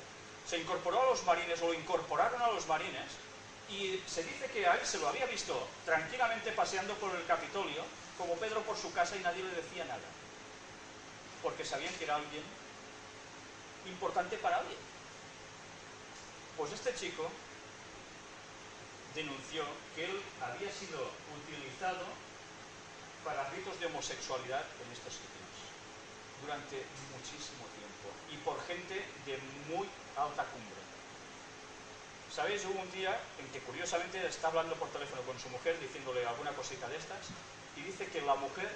Se incorporó a los marines, o lo incorporaron a los marines, y se dice que a él se lo había visto tranquilamente paseando por el Capitolio, como Pedro por su casa, y nadie le decía nada. Porque sabían que era alguien importante para alguien. Pues este chico denunció que él había sido utilizado para ritos de homosexualidad en estos sitios durante muchísimo tiempo y por gente de muy alta cumbre. ¿Sabéis? Hubo un día en que curiosamente está hablando por teléfono con su mujer diciéndole alguna cosita de estas y dice que la mujer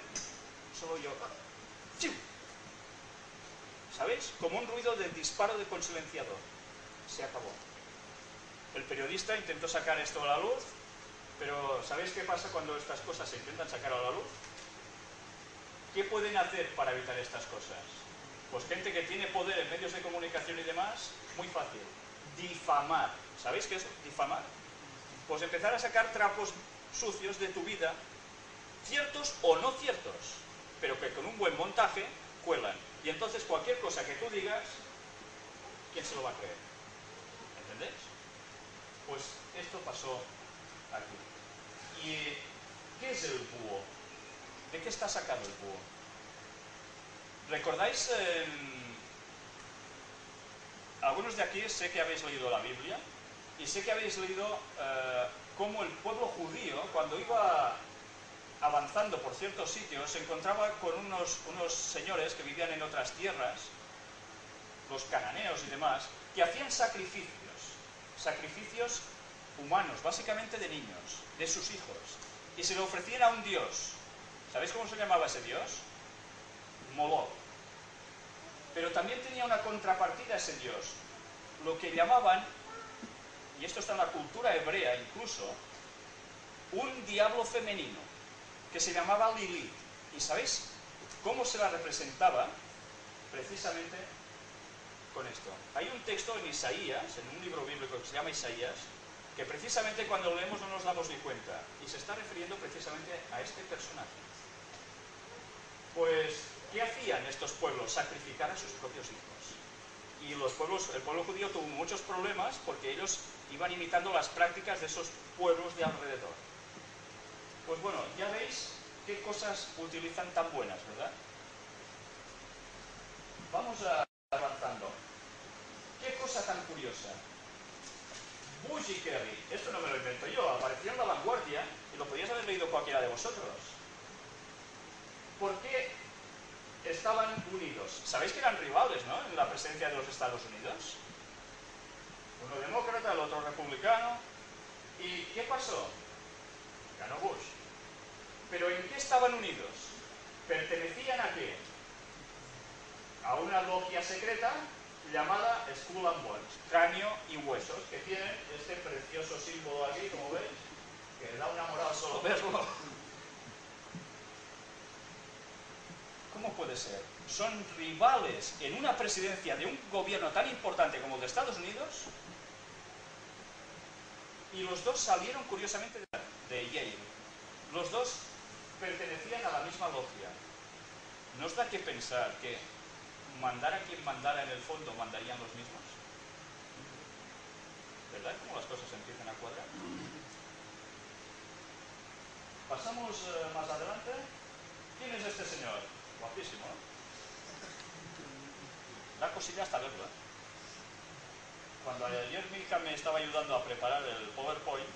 solo oyó ¡fiu! ¿Sabéis? Como un ruido de disparo de con silenciador. Se acabó. El periodista intentó sacar esto a la luz, pero ¿sabéis qué pasa cuando estas cosas se intentan sacar a la luz? ¿Qué pueden hacer para evitar estas cosas? Pues gente que tiene poder en medios de comunicación y demás, muy fácil. Difamar. ¿Sabéis qué es difamar? Pues empezar a sacar trapos sucios de tu vida, ciertos o no ciertos, pero que con un buen montaje cuelan. Y entonces cualquier cosa que tú digas, ¿quién se lo va a creer? ¿Entendéis? Pues esto pasó aquí. ¿Y qué es el búho? ¿De qué está sacado el búho? ¿Recordáis? Algunos de aquí sé que habéis leído la Biblia y sé que habéis leído cómo el pueblo judío, cuando iba avanzando por ciertos sitios, se encontraba con unos señores que vivían en otras tierras, los cananeos y demás, que hacían sacrificios humanos, básicamente de niños, de sus hijos, y se le ofrecían a un dios. ¿Sabéis cómo se llamaba ese dios? Moloch. Pero también tenía una contrapartida ese dios, lo que llamaban, y esto está en la cultura hebrea incluso, un diablo femenino, que se llamaba Lilith. ¿Y sabéis cómo se la representaba? Precisamente con esto. Hay un texto en Isaías, en un libro bíblico que se llama Isaías, que precisamente cuando lo leemos no nos damos ni cuenta, y se está refiriendo precisamente a este personaje. Pues, ¿qué hacían estos pueblos? Sacrificar a sus propios hijos. Y el pueblo judío tuvo muchos problemas porque ellos iban imitando las prácticas de esos pueblos de alrededor. Pues bueno, ya veis qué cosas utilizan tan buenas, ¿verdad? Vamos avanzando. ¿Qué cosa tan curiosa? Bush y Kerry, esto no me lo invento yo, apareció en La Vanguardia y lo podíais haber leído cualquiera de vosotros. ¿Por qué estaban unidos? Sabéis que eran rivales, ¿no?, en la presidencia de los Estados Unidos. Uno demócrata, el otro republicano. ¿Y qué pasó? Ganó Bush. ¿Pero en qué estaban unidos? ¿Pertenecían a qué? A una logia secreta llamada Skull and Bones, cráneo y huesos, que tienen este precioso símbolo aquí, como veis, que da una moral solo verlo. ¿Cómo puede ser? Son rivales en una presidencia de un gobierno tan importante como el de Estados Unidos, y los dos salieron curiosamente de Yale. Los dos pertenecían a la misma logia. ¿No os da que pensar que mandara quien mandara en el fondo, mandarían los mismos? ¿Verdad? ¿Cómo las cosas empiezan a cuadrar? Pasamos más adelante. ¿Quién es este señor? Guapísimo, ¿no? Da cosilla hasta verlo, ¿eh? Cuando ayer mi hija me estaba ayudando a preparar el PowerPoint,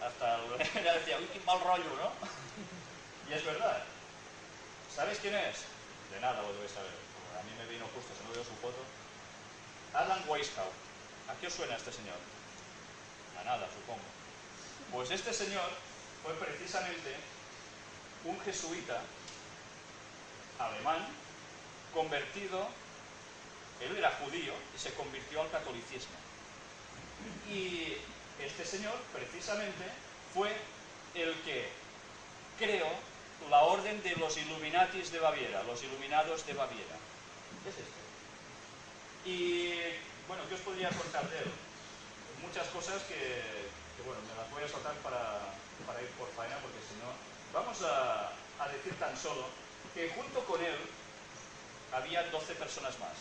hasta ella decía, uy, qué mal rollo, ¿no? Y es verdad. ¿Sabéis quién es? De nada lo debéis saber. A mí me vino justo, si no veo su foto. Alan Weishaupt. ¿A qué os suena este señor? A nada, supongo. Pues este señor fue precisamente un jesuita alemán convertido. Él era judío y se convirtió al catolicismo. Y este señor precisamente fue el que creó la orden de los Illuminatis de Baviera, los Iluminados de Baviera. ¿Qué es esto? Y bueno, ¿qué os podría contar de él? Muchas cosas que bueno, me las voy a soltar para ir por faena, porque si no... Vamos a decir tan solo que junto con él había 12 personas más.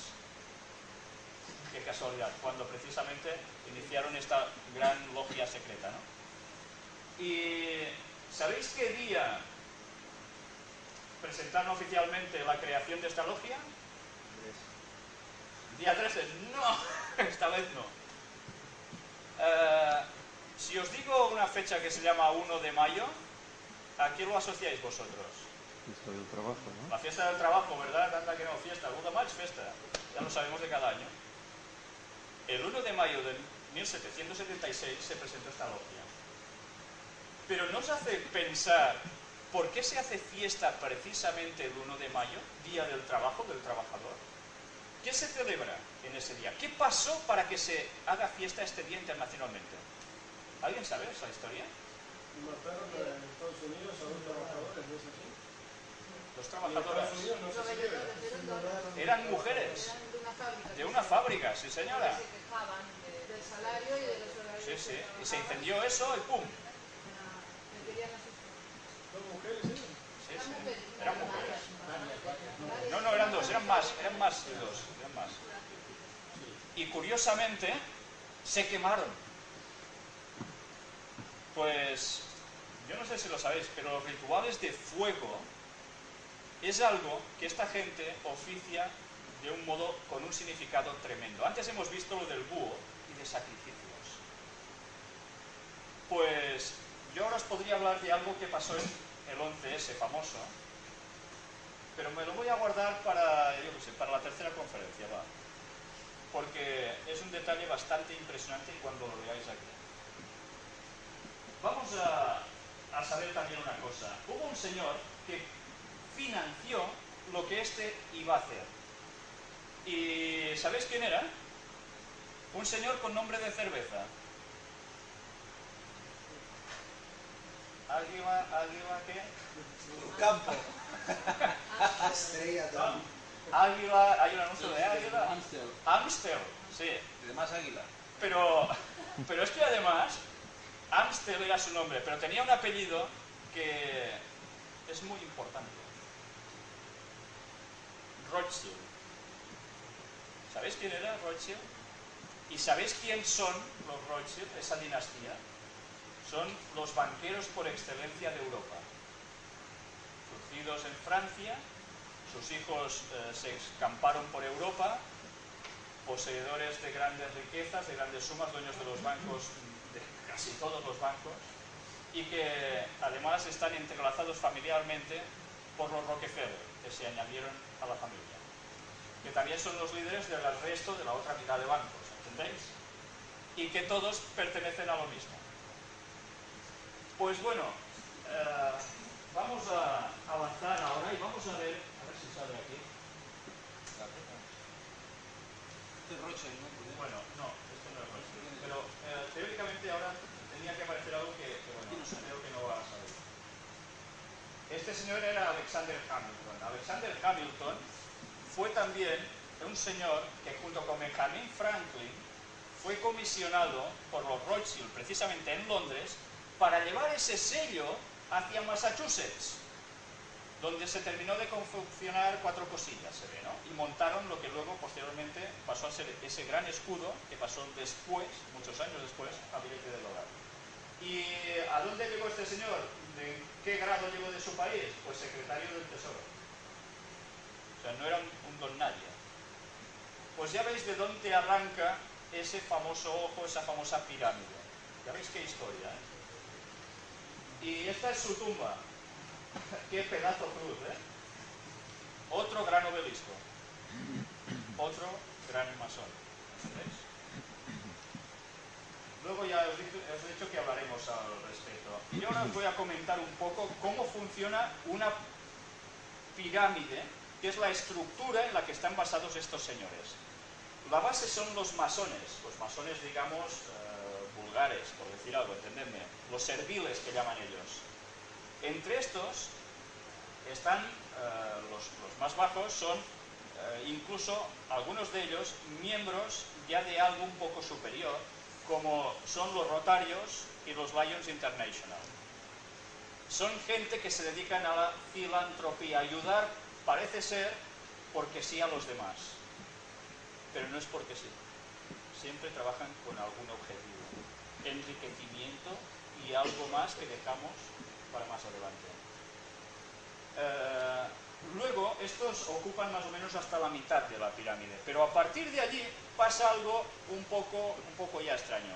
Qué casualidad, cuando precisamente iniciaron esta gran logia secreta, ¿no? Y ¿sabéis qué día presentaron oficialmente la creación de esta logia? Día 13. No, esta vez no. Si os digo una fecha que se llama 1 de mayo, ¿a qué lo asociáis vosotros? Fiesta del trabajo, ¿no? La fiesta del trabajo, ¿verdad? Anda que no, fiesta. 1 de mayo, fiesta. Ya lo sabemos de cada año. El 1 de mayo de 1776 se presentó esta logia. Pero ¿no os hace pensar por qué se hace fiesta precisamente el 1 de mayo, Día del Trabajo, del Trabajador? ¿Qué se celebra en ese día? ¿Qué pasó para que se haga fiesta este día internacionalmente? ¿Alguien sabe esa historia? Mataron en Estados Unidos a 2 trabajadores, ¿no es así? Los En trabajadores Estados Unidos no se celebra. eran mujeres de una fábrica, sí señora. Se quejaban del salario y de los horarios. Sí, sí. Y se incendió eso y ¡pum! Me querían asustar. ¿Dos mujeres eran? Sí, sí. Eran mujeres. No, eran dos, eran más de dos. Eran más. Y curiosamente, se quemaron. Pues, yo no sé si lo sabéis, pero los rituales de fuego es algo que esta gente oficia de un modo con un significado tremendo. Antes hemos visto lo del búho y de sacrificios. Pues, yo ahora os podría hablar de algo que pasó en el 11S famoso, pero me lo voy a guardar para, yo qué sé, para la tercera conferencia, va. Porque es un detalle bastante impresionante y cuando lo veáis aquí. Vamos a saber también una cosa. Hubo un señor que financió lo que este iba a hacer. ¿Y sabéis quién era? Un señor con nombre de cerveza. ¿Águila qué? Campo. Estrella Águila, hay un anuncio de Águila. Amstel. Amstel, sí. Y demás águila. Pero es que además, Amstel era su nombre, pero tenía un apellido que es muy importante. Rothschild. ¿Sabéis quién era Rothschild? ¿Y sabéis quién son los Rothschild, esa dinastía? Son los banqueros por excelencia de Europa. Surgidos en Francia, sus hijos se escamparon por Europa, poseedores de grandes riquezas, de grandes sumas, dueños de los bancos, de casi todos los bancos, y que además están entrelazados familiarmente por los Rockefeller, que se añadieron a la familia, que también son los líderes del resto de la otra mitad de bancos, ¿entendéis? Y que todos pertenecen a lo mismo. Pues bueno, vamos a avanzar ahora y vamos a ver si sale aquí. Este es Rothschild, ¿no? Bueno, no, esto no es Rothschild, pero teóricamente ahora tenía que aparecer algo que bueno, creo que no va a salir. Este señor era Alexander Hamilton. Alexander Hamilton fue también un señor que junto con Benjamin Franklin fue comisionado por los Rothschild, precisamente en Londres, para llevar ese sello hacia Massachusetts, donde se terminó de confeccionar 4 cosillas, se ve, ¿no? Y montaron lo que luego, posteriormente, pasó a ser ese gran escudo que pasó después, muchos años después, a billete de dólar. ¿Y a dónde llegó este señor? ¿De qué grado llegó de su país? Pues secretario del Tesoro. O sea, no era un don nadie. Pues ya veis de dónde arranca ese famoso ojo, esa famosa pirámide. Ya veis qué historia, ¿eh? Y esta es su tumba. Qué pedazo cruz, ¿eh? Otro gran obelisco. Otro gran masón. ¿Veis? Luego ya os he dicho que hablaremos al respecto. Y ahora os voy a comentar un poco cómo funciona una pirámide, que es la estructura en la que están basados estos señores. La base son los masones digamos vulgares, por decir algo, entendedme, los serviles que llaman ellos. Entre estos están los más bajos, son incluso algunos de ellos miembros ya de algo un poco superior, como son los Rotarios y los Lions International. Son gente que se dedican a la filantropía, ayudar, parece ser, porque sí a los demás. Pero no es porque sí. Siempre trabajan con algún objetivo. Enriquecimiento y algo más que dejamos para más adelante. Luego, estos ocupan más o menos hasta la mitad de la pirámide. Pero a partir de allí pasa algo un poco ya extraño.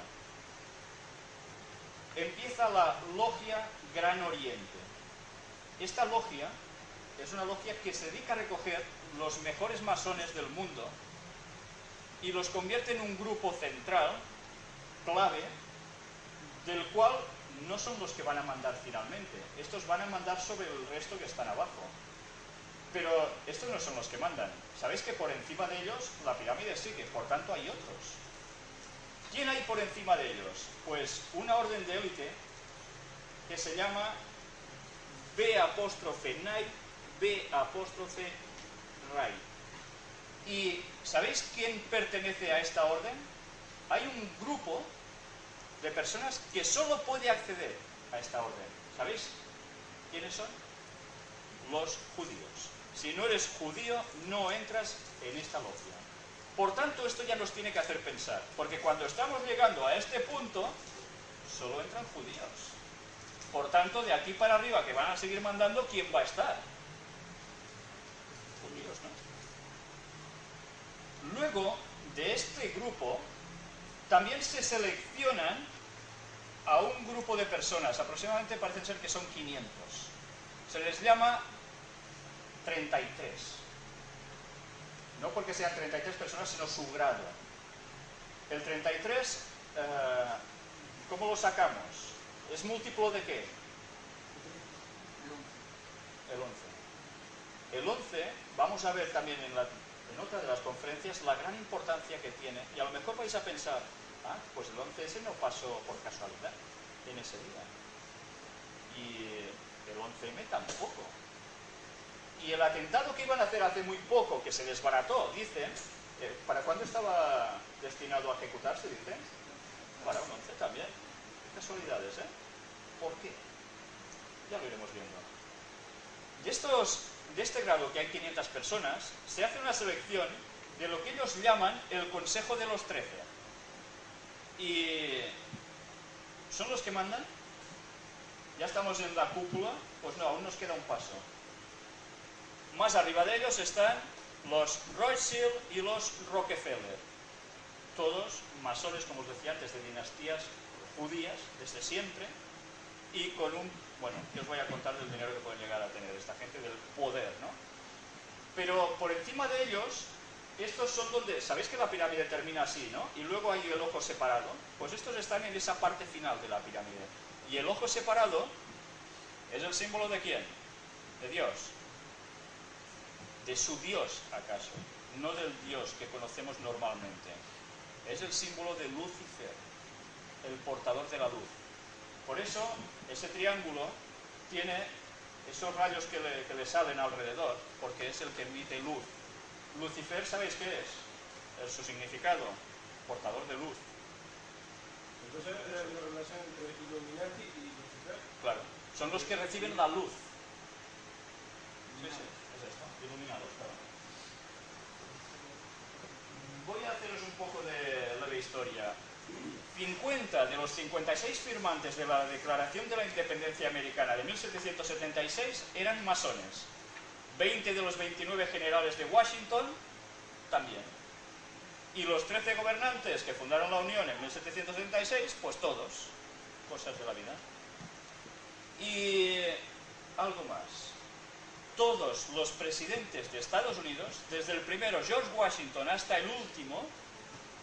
Empieza la Logia Gran Oriente. Esta logia es una logia que se dedica a recoger los mejores masones del mundo y los convierte en un grupo central, clave, del cual no son los que van a mandar finalmente. Estos van a mandar sobre el resto que están abajo. Pero estos no son los que mandan. Sabéis que por encima de ellos la pirámide sigue, por tanto hay otros. ¿Quién hay por encima de ellos? Pues una orden de élite que se llama B''Night, B''Rai. ¿Y sabéis quién pertenece a esta orden? Hay un grupo de personas que solo puede acceder a esta orden. ¿Sabéis quiénes son? Los judíos. Si no eres judío, no entras en esta logia. Por tanto, esto ya nos tiene que hacer pensar, porque cuando estamos llegando a este punto, solo entran judíos. Por tanto, de aquí para arriba, que van a seguir mandando, ¿quién va a estar? Judíos, ¿no? Luego, de este grupo, también se seleccionan a un grupo de personas, aproximadamente parecen ser que son 500. Se les llama 33. No porque sean 33 personas, sino su grado. El 33, ¿cómo lo sacamos? ¿Es múltiplo de qué? El 11. El 11, vamos a ver también en otra de las conferencias la gran importancia que tiene, y a lo mejor vais a pensar, pues el 11 ese no pasó por casualidad en ese día. Y el 11M tampoco. Y el atentado que iban a hacer hace muy poco, que se desbarató, dicen, ¿para cuándo estaba destinado a ejecutarse, dicen? Para un 11 también. Casualidades, ¿eh? ¿Por qué? Ya lo iremos viendo. De este grado, que hay 500 personas, se hace una selección de lo que ellos llaman el Consejo de los 13. ¿Y son los que mandan? ¿Ya estamos en la cúpula? Pues no, aún nos queda un paso. Más arriba de ellos están los Rothschild y los Rockefeller. Todos masones, como os decía antes, de dinastías judías, desde siempre, y con que os voy a contar del dinero que pueden llegar a tener esta gente, del poder, ¿no? Pero por encima de ellos, estos son donde, sabéis que la pirámide termina así, ¿no? Y luego hay el ojo separado. Pues estos están en esa parte final de la pirámide. Y el ojo separado es el símbolo de ¿quién? De Dios. De su Dios, acaso, no del Dios que conocemos normalmente. Es el símbolo de Lucifer, el portador de la luz. Por eso, ese triángulo tiene esos rayos que le salen alrededor, porque es el que emite luz. Lucifer, ¿sabéis qué es? Su significado, portador de luz. Entonces, ¿es la relación entre Illuminati y Lucifer? Claro, son los que reciben la luz. Sí, sí. Iluminados, claro. Voy a haceros un poco de leve historia. 50 de los 56 firmantes de la Declaración de la Independencia Americana de 1776 eran masones. 20 de los 29 generales de Washington también. Y los 13 gobernantes que fundaron la Unión en 1776, pues todos. Cosas de la vida. Y algo más. Todos los presidentes de Estados Unidos, desde el primero George Washington hasta el último,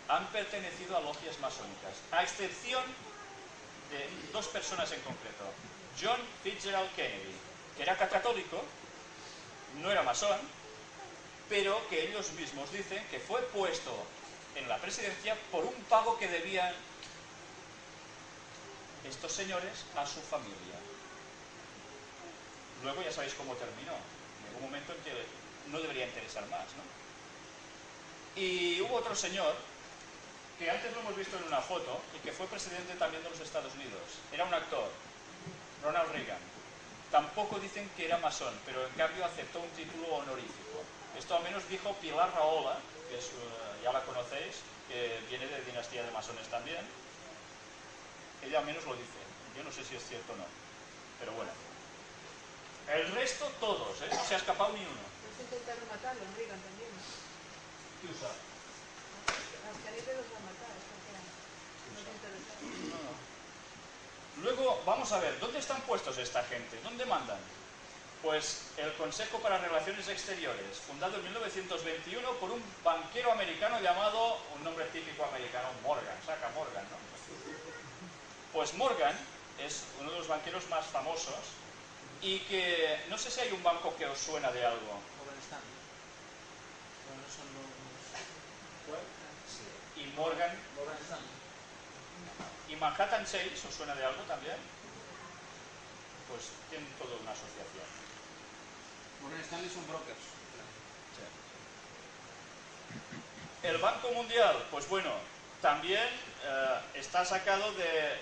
han pertenecido a logias masónicas, a excepción de dos personas en concreto. John Fitzgerald Kennedy, que era católico, no era masón, pero que ellos mismos dicen que fue puesto en la presidencia por un pago que debían estos señores a su familia. Luego ya sabéis cómo terminó. Llegó un momento en que no debería interesar más, ¿no? Y hubo otro señor que antes lo hemos visto en una foto y que fue presidente también de los Estados Unidos. Era un actor, Ronald Reagan. Tampoco dicen que era masón, pero en cambio aceptó un título honorífico. Esto al menos dijo Pilar Rahola, que es, ya la conocéis, que viene de dinastía de masones también. Ella al menos lo dice. Yo no sé si es cierto o no, pero bueno. El resto todos, ¿eh? No se ha escapado ni uno. Pues intentaron matarlo, en Reagan también. ¿Qué usa? Las caritas los va a matar, es porque no te interesa. No. Luego, vamos a ver, ¿dónde están puestos esta gente? ¿Dónde mandan? Pues el Consejo para Relaciones Exteriores, fundado en 1921 por un banquero americano llamado, un nombre típico americano, Morgan, saca Morgan, ¿no? Pues Morgan es uno de los banqueros más famosos y que, no sé si hay un banco que os suena de algo. Morgan Stanley. Bueno, no son los... Y Morgan, Morgan Stanley. y Manhattan Chase, ¿os suena de algo también? Pues tienen toda una asociación. Morgan Stanley son brokers. El Banco Mundial, pues bueno, también está sacado de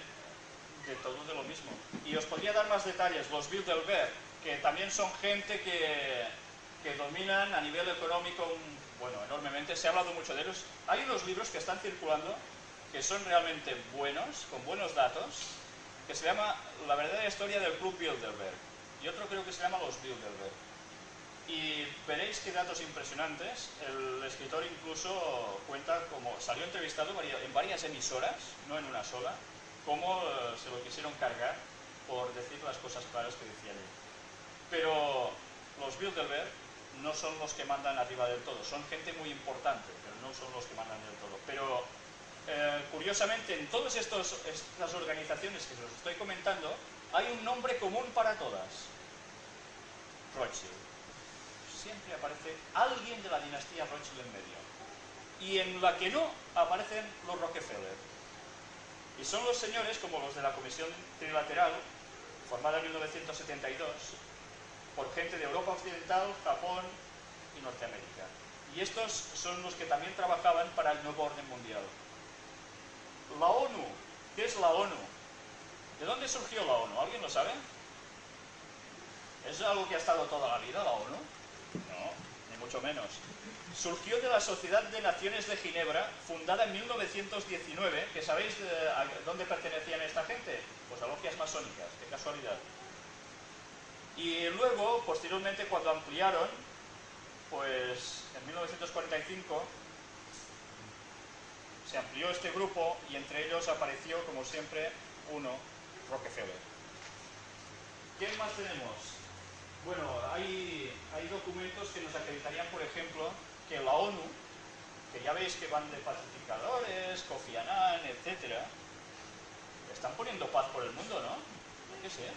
todo de lo mismo. Y os podría dar más detalles. Los Bilderberg, que también son gente que dominan a nivel económico, bueno, enormemente. Se ha hablado mucho de ellos. Hay unos libros que están circulando que son realmente buenos, con buenos datos, que se llama La verdadera historia del Club Bilderberg. Y otro creo que se llama Los Bilderberg. Y veréis qué datos impresionantes. El escritor incluso cuenta como salió entrevistado en varias emisoras, no en una sola, cómo se lo quisieron cargar por decir las cosas claras que decía él. Pero los Bilderberg no son los que mandan arriba del todo, son gente muy importante, pero no son los que mandan del todo. Pero curiosamente en todas estas organizaciones que os estoy comentando hay un nombre común para todas: Rothschild. Siempre aparece alguien de la dinastía Rothschild en medio. Y en la que no, aparecen los Rockefeller. Y son los señores, como los de la Comisión Trilateral, formada en 1972, por gente de Europa Occidental, Japón y Norteamérica. Y estos son los que también trabajaban para el nuevo orden mundial. La ONU. ¿Qué es la ONU? ¿De dónde surgió la ONU? ¿Alguien lo sabe? ¿Es algo que ha estado toda la vida, la ONU? No, ni mucho menos. Surgió de la Sociedad de Naciones de Ginebra, fundada en 1919, que ¿sabéis a dónde pertenecían esta gente? Pues a logias masónicas, qué casualidad. Y luego, posteriormente, cuando ampliaron, pues en 1945, se amplió este grupo y entre ellos apareció, como siempre, uno, Rockefeller. ¿Quién más tenemos? Bueno, hay documentos que nos acreditarían, por ejemplo, que la ONU, que ya veis que van de pacificadores, Kofi Annan, etc., están poniendo paz por el mundo, ¿no? Yo qué sé.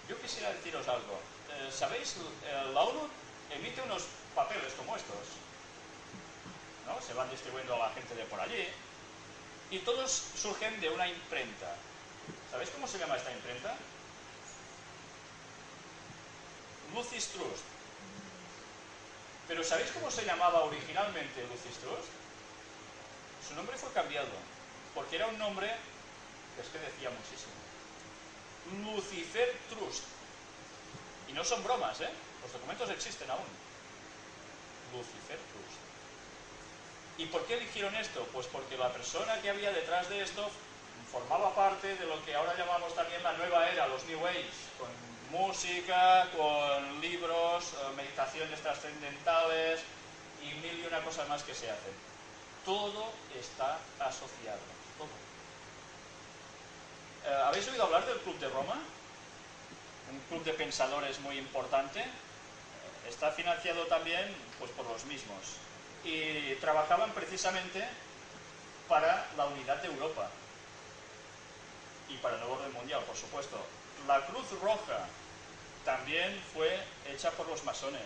Yo quisiera deciros algo. ¿Sabéis? La ONU emite unos papeles como estos, ¿no? Se van distribuyendo a la gente de por allí y todos surgen de una imprenta. ¿Sabéis cómo se llama esta imprenta? Lucis Trust. Pero ¿sabéis cómo se llamaba originalmente Lucis Trust? Su nombre fue cambiado, porque era un nombre que es que decía muchísimo. Lucifer Trust. Y no son bromas, ¿eh? Los documentos existen aún. Lucifer Trust. ¿Y por qué eligieron esto? Pues porque la persona que había detrás de esto formaba parte de lo que ahora llamamos también la nueva era, los New Age, con música, con libros, meditaciones trascendentales y mil y una cosas más que se hacen. Todo está asociado, todo. ¿Habéis oído hablar del Club de Roma? Un club de pensadores muy importante. Está financiado también pues, por los mismos. Y trabajaban precisamente para la unidad de Europa. Y para el nuevo orden mundial, por supuesto. La Cruz Roja también fue hecha por los masones,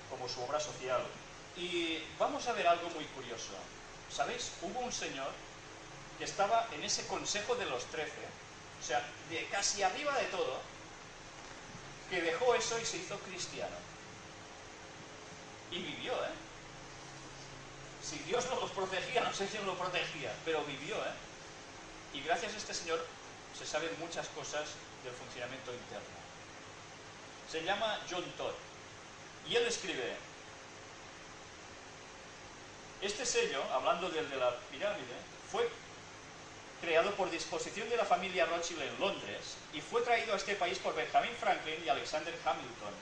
como su obra social. Y vamos a ver algo muy curioso. ¿Sabéis? Hubo un señor que estaba en ese Consejo de los 13, o sea, de casi arriba de todo, que dejó eso y se hizo cristiano. Y vivió, ¿eh? Si Dios no los protegía, no sé quién lo protegía, pero vivió, ¿eh? Y gracias a este señor se saben muchas cosas del funcionamiento interno. Se llama John Todd. Y él escribe: este sello, hablando del de la pirámide, fue creado por disposición de la familia Rothschild en Londres y fue traído a este país por Benjamin Franklin y Alexander Hamilton.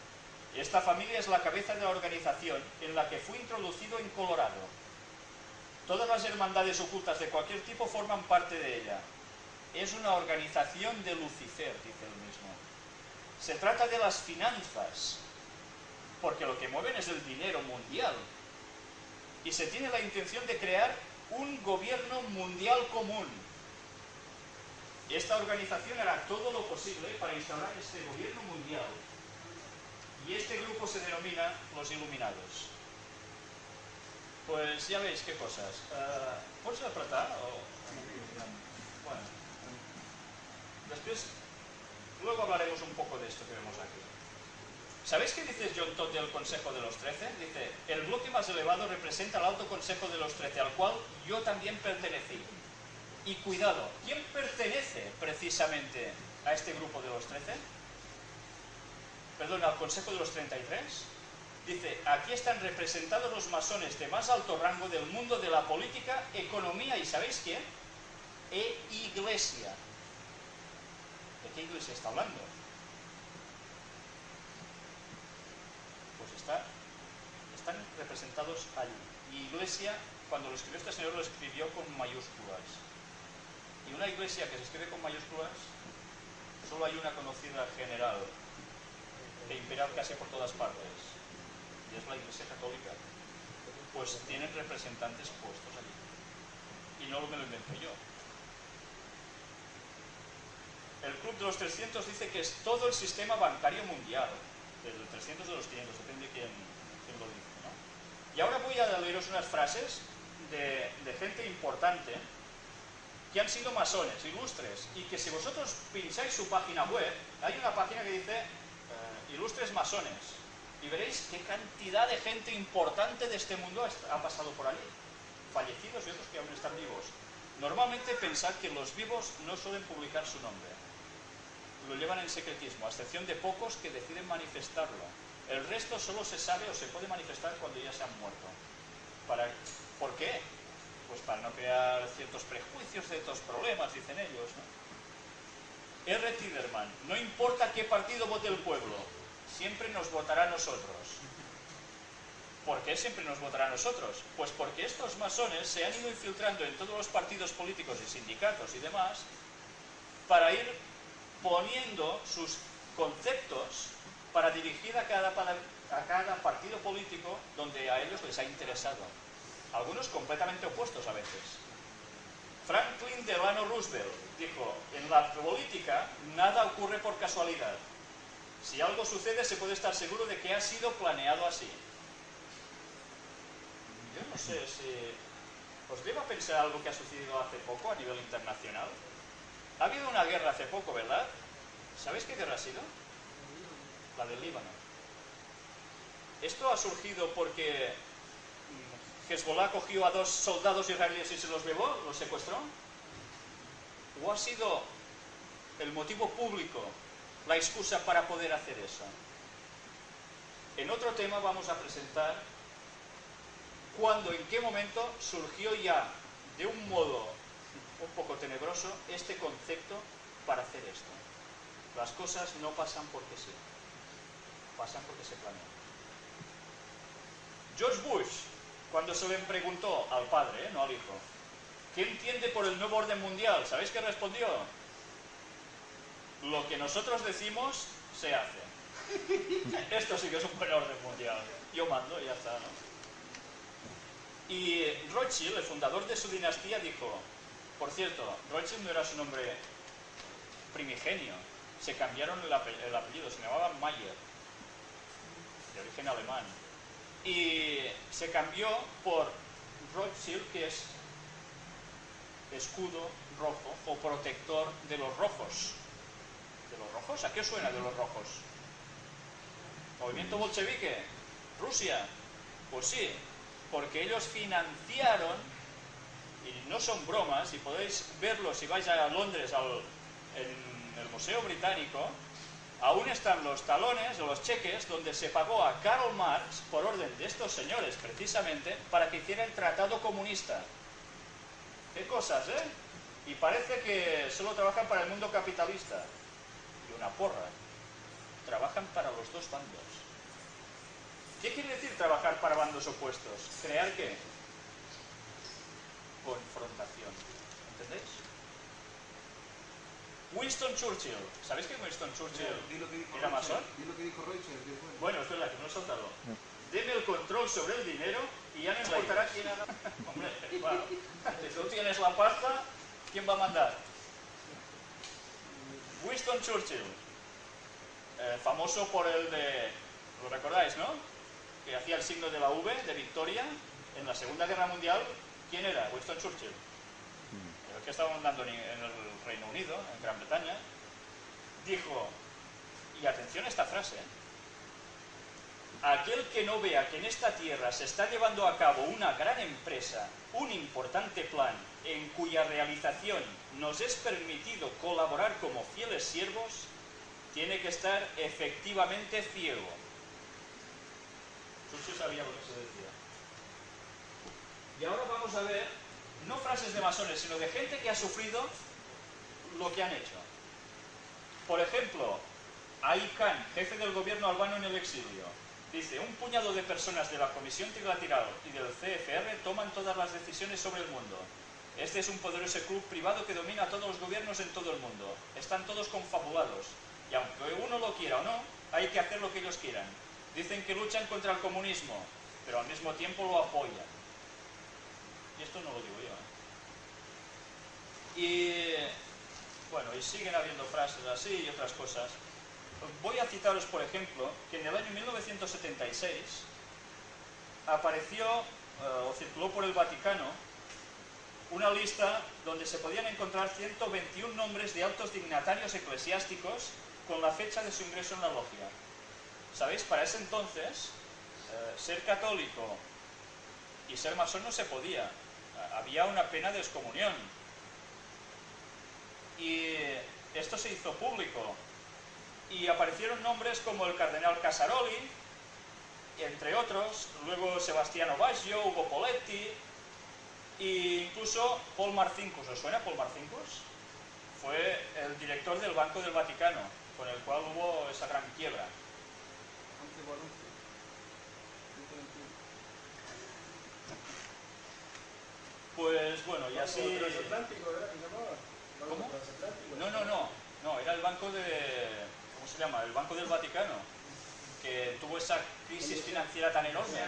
Esta familia es la cabeza de la organización en la que fue introducido en Colorado. Todas las hermandades ocultas de cualquier tipo forman parte de ella. Es una organización de Lucifer, dice él mismo. Se trata de las finanzas, porque lo que mueven es el dinero mundial. Y se tiene la intención de crear un gobierno mundial común. Esta organización hará todo lo posible para instaurar este gobierno mundial. Y este grupo se denomina los Iluminados. Pues ya veis qué cosas. ¿Puedes apretar? Bueno. Después, luego hablaremos un poco de esto que vemos aquí. ¿Sabéis qué dice John Todd del Consejo de los 13? Dice: el bloque más elevado representa el Alto Consejo de los 13, al cual yo también pertenecí. Y cuidado, ¿quién pertenece precisamente a este grupo de los 13? Perdón, al Consejo de los 33. Dice: aquí están representados los masones de más alto rango del mundo de la política, economía y ¿sabéis quién? Iglesia. ¿De qué iglesia está hablando? Pues están representados allí. Y iglesia, cuando lo escribió este señor, lo escribió con mayúsculas. Y una iglesia que se escribe con mayúsculas, solo hay una conocida general, que impera casi por todas partes, y es la Iglesia Católica. Pues tienen representantes puestos allí. Y no me lo invento yo. El Club de los 300 dice que es todo el sistema bancario mundial. Desde el 300 de los 500, depende de quién lo dice, ¿no? Y ahora voy a leeros unas frases de gente importante que han sido masones, ilustres, y que si vosotros pincháis su página web, hay una página que dice ilustres masones, y veréis qué cantidad de gente importante de este mundo ha pasado por allí, fallecidos y otros que aún están vivos. Normalmente pensad que los vivos no suelen publicar su nombre, lo llevan en secretismo, a excepción de pocos que deciden manifestarlo. El resto solo se sabe o se puede manifestar cuando ya se han muerto. ¿Por qué? Pues para no crear ciertos prejuicios, ciertos problemas, dicen ellos, ¿no? R. Tiderman: no importa qué partido vote el pueblo, siempre nos votará a nosotros. ¿Por qué siempre nos votará a nosotros? Pues porque estos masones se han ido infiltrando en todos los partidos políticos y sindicatos y demás para ir poniendo sus conceptos para dirigir a cada partido político donde a ellos les ha interesado. Algunos completamente opuestos a veces. Franklin Delano Roosevelt dijo: en la política nada ocurre por casualidad. Si algo sucede se puede estar seguro de que ha sido planeado así. Yo no sé si os lleva a pensar algo que ha sucedido hace poco a nivel internacional. Ha habido una guerra hace poco, ¿verdad? ¿Sabéis qué guerra ha sido? La del Líbano. Esto ha surgido porque Hezbollah cogió a 2 soldados israelíes y se los llevó, los secuestró. ¿O ha sido el motivo público la excusa para poder hacer eso? En otro tema vamos a presentar cuándo, en qué momento surgió ya de un modo un poco tenebroso este concepto para hacer esto. Las cosas no pasan porque sí, pasan porque se planean. George Bush, cuando se le preguntó al padre, no al hijo, ¿qué entiende por el nuevo orden mundial? ¿Sabéis qué respondió? Lo que nosotros decimos se hace. Esto sí que es un buen orden mundial. Yo mando y ya está, ¿no? Y Rothschild, el fundador de su dinastía, dijo, por cierto, Rothschild no era su nombre primigenio, se cambiaron el apellido, se llamaban Mayer, de origen alemán. y se cambió por Rothschild, que es escudo rojo o protector de los rojos. ¿De los rojos? ¿A qué os suena de los rojos? ¿Movimiento bolchevique? ¿Rusia? Pues sí, porque ellos financiaron, y no son bromas, y podéis verlo si vais a Londres en el Museo Británico, aún están los talones o los cheques donde se pagó a Karl Marx por orden de estos señores precisamente para que hiciera el tratado comunista. ¿Qué cosas, eh? Y parece que solo trabajan para el mundo capitalista. Y una porra. Trabajan para los dos bandos. ¿Qué quiere decir trabajar para bandos opuestos? ¿Crear qué? Confrontación. ¿Entendéis? Winston Churchill. ¿Sabéis que Winston Churchill era masón? Di lo que dijo Rothschild, que es bueno. Bueno, es verdad que no he soltado. Deme el control sobre el dinero y ya no importará quién haga. Hombre, claro. Si tú tienes la pasta, ¿quién va a mandar? Winston Churchill. Famoso por el de... ¿Lo recordáis, no? Que hacía el signo de la V, de victoria, en la Segunda Guerra Mundial. ¿Quién era? Winston Churchill. El que estaba mandando en el Reino Unido, en Gran Bretaña. Dijo, y atención a esta frase, aquel que no vea que en esta tierra se está llevando a cabo una gran empresa, un importante plan, en cuya realización nos es permitido colaborar como fieles siervos, tiene que estar efectivamente ciego. Churchill sabía lo que se decía. Y ahora vamos a ver, no frases de masones, sino de gente que ha sufrido lo que han hecho. Por ejemplo, Ai Khan, jefe del gobierno albano en el exilio, dice, un puñado de personas de la Comisión Trilateral y del CFR toman todas las decisiones sobre el mundo. Este es un poderoso club privado que domina a todos los gobiernos en todo el mundo. Están todos confabulados. Y aunque uno lo quiera o no, hay que hacer lo que ellos quieran. Dicen que luchan contra el comunismo, pero al mismo tiempo lo apoyan. Y esto no lo digo yo, ¿eh? Y bueno, y siguen habiendo frases así y otras cosas. Voy a citaros, por ejemplo, que en el año 1976 apareció o circuló por el Vaticano una lista donde se podían encontrar 121 nombres de altos dignatarios eclesiásticos con la fecha de su ingreso en la logia. ¿Sabéis? Para ese entonces, ser católico y ser masón no se podía. Había una pena de excomunión. Y esto se hizo público. Y aparecieron nombres como el cardenal Casaroli, entre otros, luego Sebastiano Baggio, Ugo Poletti, e incluso Paul Marcinkus. ¿Os suena Paul Marcinkus? Fue el director del Banco del Vaticano, con el cual hubo esa gran quiebra. Pues bueno, y así... ¿Banco transatlántico era que llamaba? ¿Cómo? Transatlántico. No, era el Banco de... ¿Cómo se llama? El Banco del Vaticano, que tuvo esa crisis financiera tan enorme.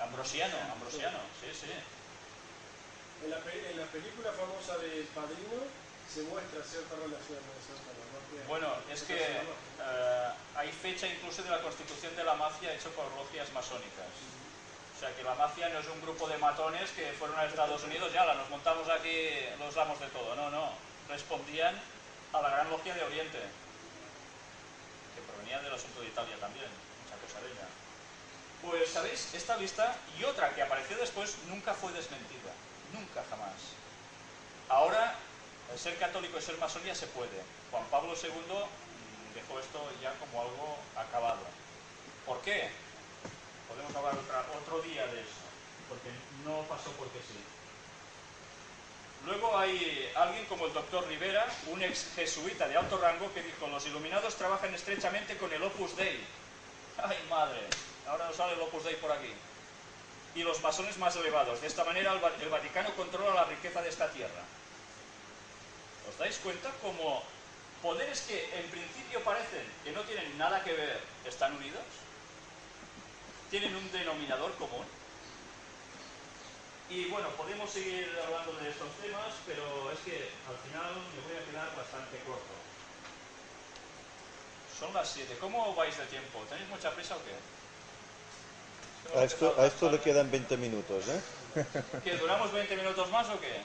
Ambrosiano, sí, sí. En la película famosa de Padrino se muestra cierta relación. Bueno, es que hay fecha incluso de la constitución de la mafia hecho por logias masónicas. O sea que la mafia no es un grupo de matones que fueron a Estados Unidos y ala, nos montamos aquí los damos de todo. No. Respondían a la gran logia de Oriente, que provenía del asunto de Italia también, mucha cosa de ella. Pues, ¿sabéis? Esta lista y otra que apareció después nunca fue desmentida. Nunca, jamás. Ahora, el ser católico y ser masón ya se puede. Juan Pablo II dejó esto ya como algo acabado. ¿Por qué? Podemos hablar otro día de eso, porque no pasó porque sí. Luego hay alguien como el doctor Rivera, un ex jesuita de alto rango, que dijo, los iluminados trabajan estrechamente con el Opus Dei. ¡Ay, madre! Ahora nos sale el Opus Dei por aquí. Y los masones más elevados. De esta manera el Vaticano controla la riqueza de esta tierra. ¿Os dais cuenta cómo poderes que en principio parecen que no tienen nada que ver están unidos? Tienen un denominador común. Y bueno, podemos seguir hablando de estos temas, pero es que al final me voy a quedar bastante corto. Son las 7. ¿Cómo vais de tiempo? ¿Tenéis mucha prisa o qué? A esto le quedan 20 minutos, ¿eh? ¿Que duramos 20 minutos más o qué?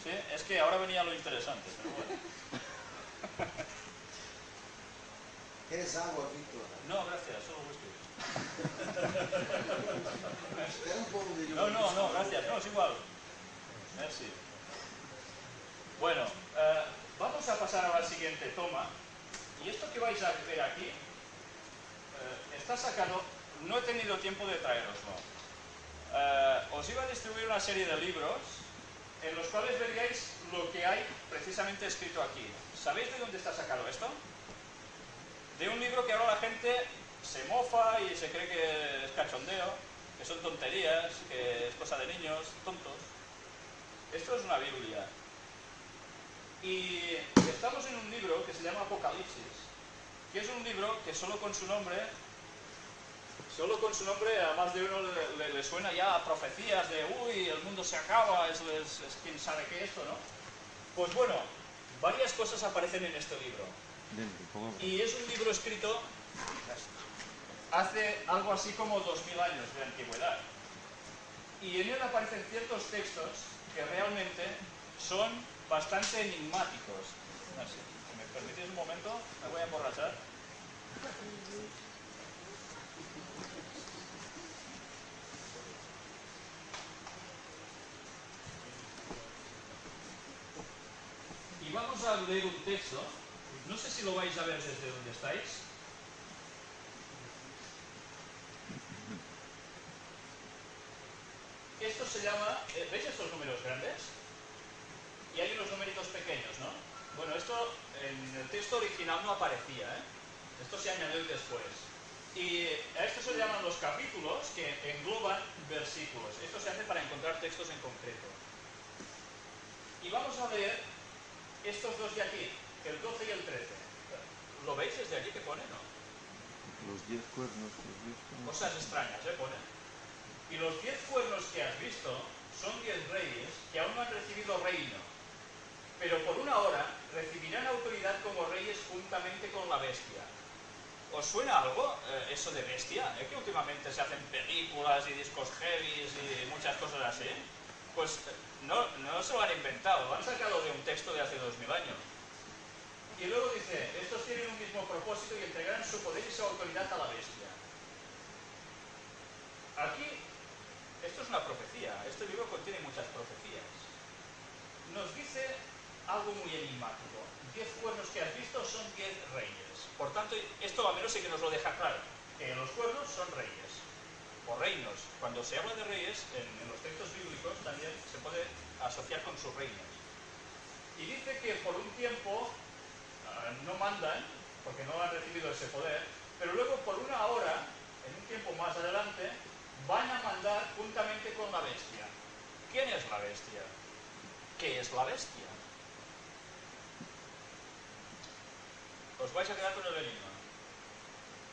Sí, es que ahora venía lo interesante, pero bueno. ¿Quieres agua, Víctor? No, gracias, solo whisky. Espera un poco de No, gracias, no, es igual. Merci. Bueno, vamos a pasar a la siguiente toma. Y esto que vais a ver aquí está sacado, no he tenido tiempo de traeroslo. Os iba a distribuir una serie de libros en los cuales veríais lo que hay precisamente escrito aquí. ¿Sabéis de dónde está sacado esto? De un libro que ahora la gente se mofa y se cree que es cachondeo, que son tonterías, que es cosa de niños, tontos. Esto es una Biblia. Y estamos en un libro que se llama Apocalipsis, que es un libro que solo con su nombre a más de uno le suena ya a profecías de uy, el mundo se acaba, es quién sabe qué esto, ¿no? Pues bueno, varias cosas aparecen en este libro. Y es un libro escrito hace algo así como 2000 años de antigüedad. Y en él aparecen ciertos textos que realmente son bastante enigmáticos. Así, si me permitís un momento, me voy a emborrachar. Y vamos a leer un texto, no sé si lo vais a ver desde donde estáis. Esto se llama, ¿veis estos números grandes? Y hay unos numeritos pequeños, ¿no? Bueno, esto en el texto original no aparecía, ¿eh? Esto se añadió después. Y a esto se llaman los capítulos que engloban versículos. Esto se hace para encontrar textos en concreto. Y vamos a leer estos dos de aquí, el 12 y el 13. ¿Lo veis desde aquí que pone, no? Los 10 cuernos que has visto. Cosas extrañas, pone. Y los 10 cuernos que has visto son 10 reyes que aún no han recibido reino, pero por una hora recibirán autoridad como reyes juntamente con la bestia. ¿Os suena algo eso de bestia? Que últimamente se hacen películas y discos heavies y muchas cosas así. Pues no se lo han inventado, lo han sacado de un texto de hace 2000 años. Y luego dice, estos tienen un mismo propósito y entregarán su poder y su autoridad a la bestia. Aquí, esto es una profecía, este libro contiene muchas profecías. Nos dice algo muy enigmático. 10 cuernos que has visto son 10 reyes. Por tanto, esto al menos sí que nos lo deja claro, que los cuernos son reyes, o reinos. Cuando se habla de reyes, en los textos bíblicos también se puede asociar con sus reinos. Y dice que por un tiempo no mandan, porque no han recibido ese poder, pero luego por una hora, en un tiempo más adelante, van a mandar juntamente con la bestia. ¿Quién es la bestia? ¿Qué es la bestia? Os vais a quedar con el enigma.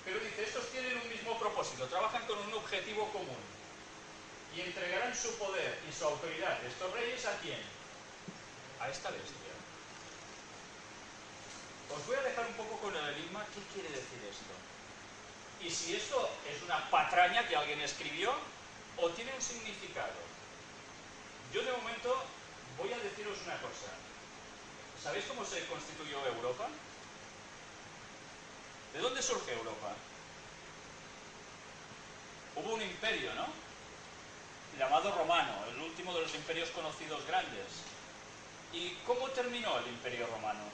Pero dice, estos tienen un mismo propósito, trabajan con un objetivo común y entregarán su poder y su autoridad de estos reyes ¿a quién? A esta bestia. Os voy a dejar un poco con el enigma, ¿qué quiere decir esto? Y si esto es una patraña que alguien escribió o tiene un significado. Yo de momento voy a deciros una cosa. ¿Sabéis cómo se constituyó Europa? ¿De dónde surge Europa? Hubo un imperio, ¿no? Llamado romano, el último de los imperios conocidos grandes. ¿Y cómo terminó el imperio romano?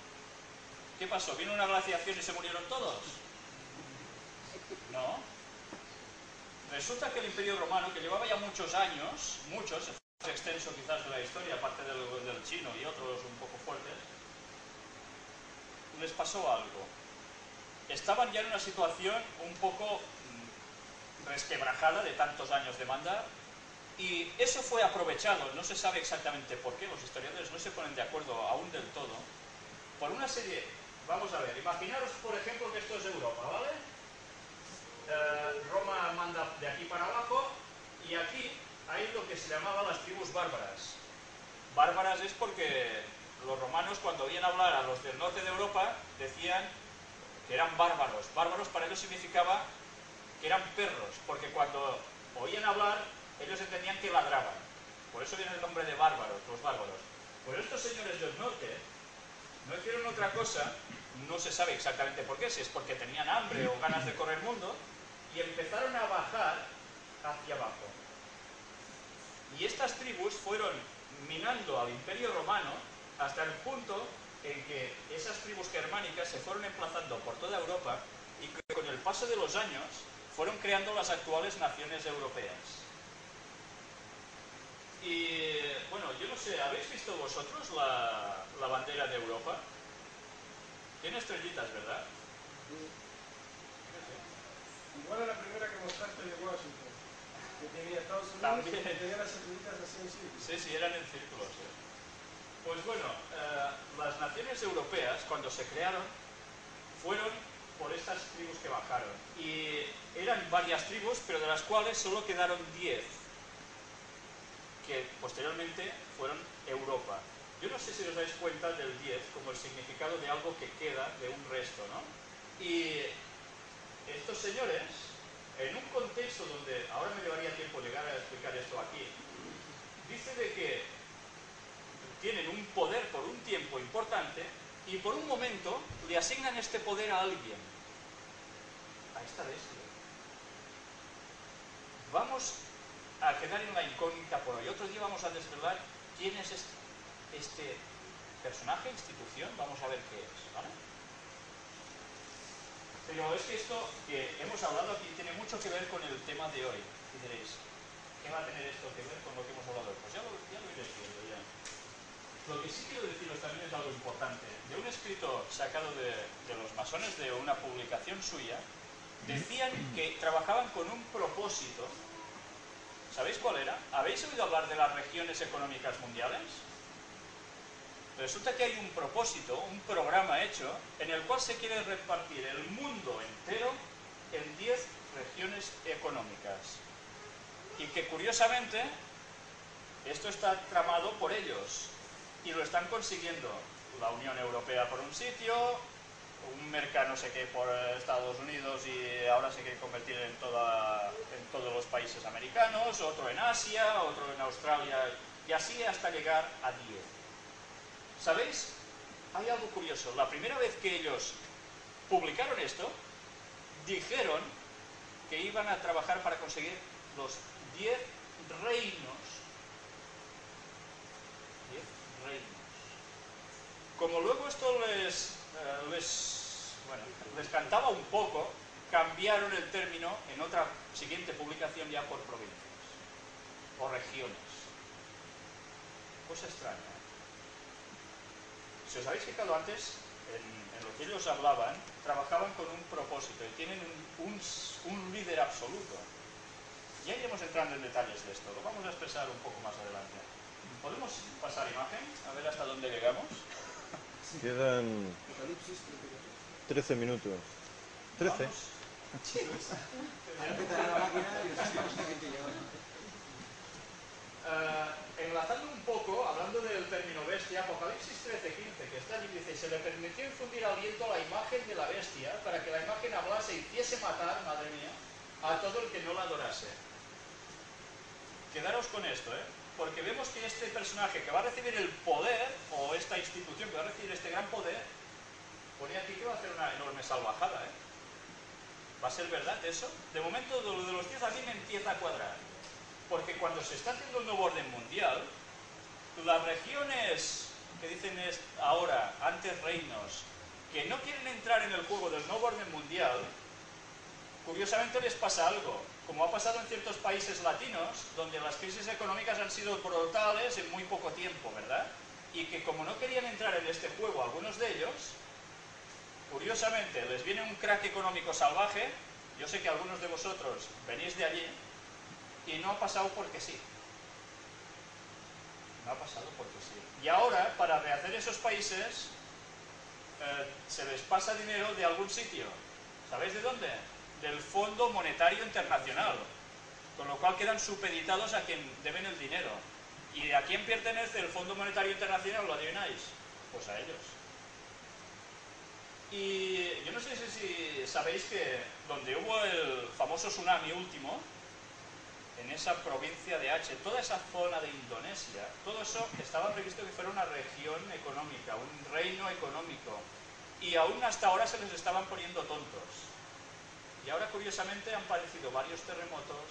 ¿Qué pasó? ¿Vino una glaciación y se murieron todos? No. Resulta que el imperio romano, que llevaba ya muchos años, muchos, el más extenso quizás de la historia, aparte del chino y otros un poco fuertes, les pasó algo. Estaban ya en una situación un poco resquebrajada de tantos años de mandar y eso fue aprovechado, no se sabe exactamente por qué, los historiadores no se ponen de acuerdo aún del todo, por una serie, vamos a ver, imaginaros por ejemplo que esto es Europa, ¿vale? Roma manda de aquí para abajo y aquí hay lo que se llamaba las tribus bárbaras. Bárbaras es porque los romanos cuando oían hablar a los del norte de Europa decían que eran bárbaros. Bárbaros para ellos significaba que eran perros, porque cuando oían hablar, ellos entendían que ladraban. Por eso viene el nombre de bárbaros, los bárbaros. Pues estos señores del norte no hicieron otra cosa, no se sabe exactamente por qué, si es porque tenían hambre o ganas de correr el mundo, y empezaron a bajar hacia abajo. Y estas tribus fueron minando al Imperio Romano hasta el punto en que esas tribus germánicas se fueron emplazando por toda Europa y que con el paso de los años fueron creando las actuales naciones europeas. Y bueno, yo no sé, ¿habéis visto vosotros la bandera de Europa? Tiene estrellitas, ¿verdad? Igual a la primera que mostraste de Washington, que tenía Estados Unidos También. y tenía las estrellitas así en círculo. Sí, sí, eran en círculos. Pues bueno, las naciones europeas, cuando se crearon, fueron por estas tribus que bajaron. Y eran varias tribus, pero de las cuales solo quedaron 10, que posteriormente fueron Europa. Yo no sé si os dais cuenta del 10 como el significado de algo que queda de un resto, ¿no? Y estos señores, en un contexto donde ahora me llevaría tiempo llegar a explicar esto aquí, dice de que tienen un poder por un tiempo importante y por un momento le asignan este poder a alguien, a esta bestia. Vamos a quedar en la incógnita por hoy. Otro día vamos a desvelar quién es este personaje, institución, vamos a ver qué es, ¿vale? Pero es que esto que hemos hablado aquí tiene mucho que ver con el tema de hoy. Y diréis, ¿qué va a tener esto que ver con lo que hemos hablado hoy? Pues ya lo iréis viendo ya. Lo que sí quiero deciros también es algo importante. De un escrito sacado de los masones de una publicación suya, decían que trabajaban con un propósito. ¿Sabéis cuál era? ¿Habéis oído hablar de las regiones económicas mundiales? Resulta que hay un propósito, un programa hecho, en el cual se quiere repartir el mundo entero en 10 regiones económicas. Y que curiosamente, esto está tramado por ellos. Y lo están consiguiendo. La Unión Europea por un sitio, un mercado no sé qué por Estados Unidos y ahora se quiere convertir en todos los países americanos, otro en Asia, otro en Australia, y así hasta llegar a 10. ¿Sabéis? Hay algo curioso. La primera vez que ellos publicaron esto, dijeron que iban a trabajar para conseguir los 10 reinos. 10 reinos. Como luego esto les cantaba un poco, cambiaron el término en otra siguiente publicación ya por provincias o regiones. Cosa extraña. Si os habéis fijado antes, en lo que ellos hablaban, trabajaban con un propósito y tienen un líder absoluto. Ya iremos entrando en detalles de esto, lo vamos a expresar un poco más adelante. ¿Podemos pasar imagen? A ver hasta dónde llegamos. Quedan 13 minutos. 13. Vamos. Enlazando un poco, hablando del término bestia, Apocalipsis 13:15, que está allí, dice, se le permitió infundir aliento a la imagen de la bestia para que la imagen hablase y hiciese matar, madre mía, a todo el que no la adorase. Quedaros con esto, porque vemos que este personaje que va a recibir el poder, o esta institución que va a recibir este gran poder, pone aquí que va a hacer una enorme salvajada, ¿Va a ser verdad eso? De momento, lo de los 10 a mí me empieza a cuadrar. Porque cuando se está haciendo un nuevo orden mundial, las regiones que dicen ahora, antes reinos, que no quieren entrar en el juego del nuevo orden mundial, curiosamente les pasa algo, como ha pasado en ciertos países latinos, donde las crisis económicas han sido brutales en muy poco tiempo, ¿verdad? Y que como no querían entrar en este juego algunos de ellos, curiosamente les viene un crack económico salvaje. Yo sé que algunos de vosotros venís de allí, y no ha pasado porque sí. No ha pasado porque sí. Y ahora, para rehacer esos países, se les pasa dinero de algún sitio. ¿Sabéis de dónde? Del Fondo Monetario Internacional. Con lo cual quedan supeditados a quien deben el dinero. ¿Y a quién pertenece el Fondo Monetario Internacional? ¿Lo adivináis? Pues a ellos. Y yo no sé si sabéis que donde hubo el famoso tsunami último, en esa provincia de Aceh, toda esa zona de Indonesia, todo eso estaba previsto que fuera una región económica, un reino económico. Y aún hasta ahora se les estaban poniendo tontos. Y ahora curiosamente han aparecido varios terremotos,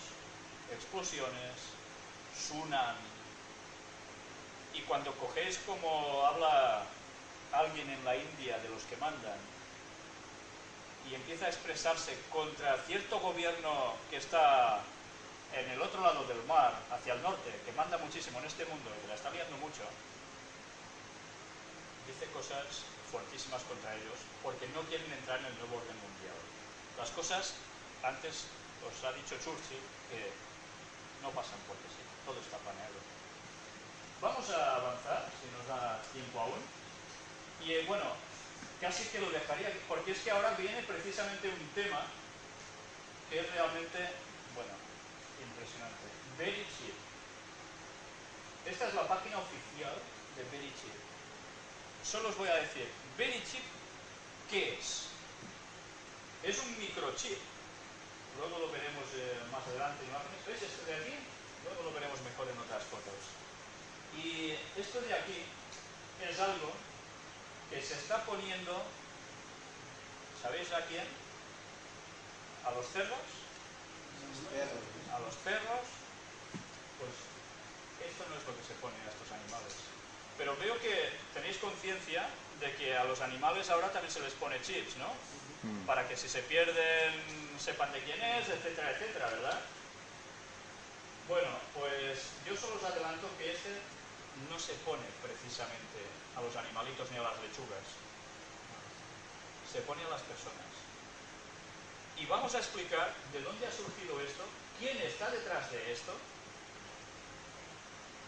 explosiones, tsunami. Y cuando cogéis como habla alguien en la India de los que mandan y empieza a expresarse contra cierto gobierno que está en el otro lado del mar, hacia el norte, que manda muchísimo en este mundo y que la está liando mucho, dice cosas fuertísimas contra ellos porque no quieren entrar en el nuevo orden mundial. Las cosas, antes os ha dicho Churchill, que no pasan porque sí, todo está planeado. Vamos a avanzar, si nos da tiempo aún. Y bueno, casi que lo dejaría, porque es que ahora viene precisamente un tema que es realmente, bueno, impresionante. Verichip. Esta es la página oficial de Verichip. Solo os voy a decir, Verichip, ¿qué es? Es un microchip. Luego lo veremos más adelante en imágenes. ¿Veis esto de aquí? Luego lo veremos mejor en otras fotos. Y esto de aquí es algo que se está poniendo, ¿sabéis a quién? ¿A los cerdos? A los perros. Pues esto no es lo que se pone a estos animales. Pero veo que tenéis conciencia de que a los animales ahora también se les pone chips, ¿no? Para que si se pierden sepan de quién es, etcétera, etcétera, ¿verdad? Bueno, pues yo solo os adelanto que este no se pone precisamente a los animalitos ni a las lechugas. Se pone a las personas. Y vamos a explicar de dónde ha surgido esto, quién está detrás de esto,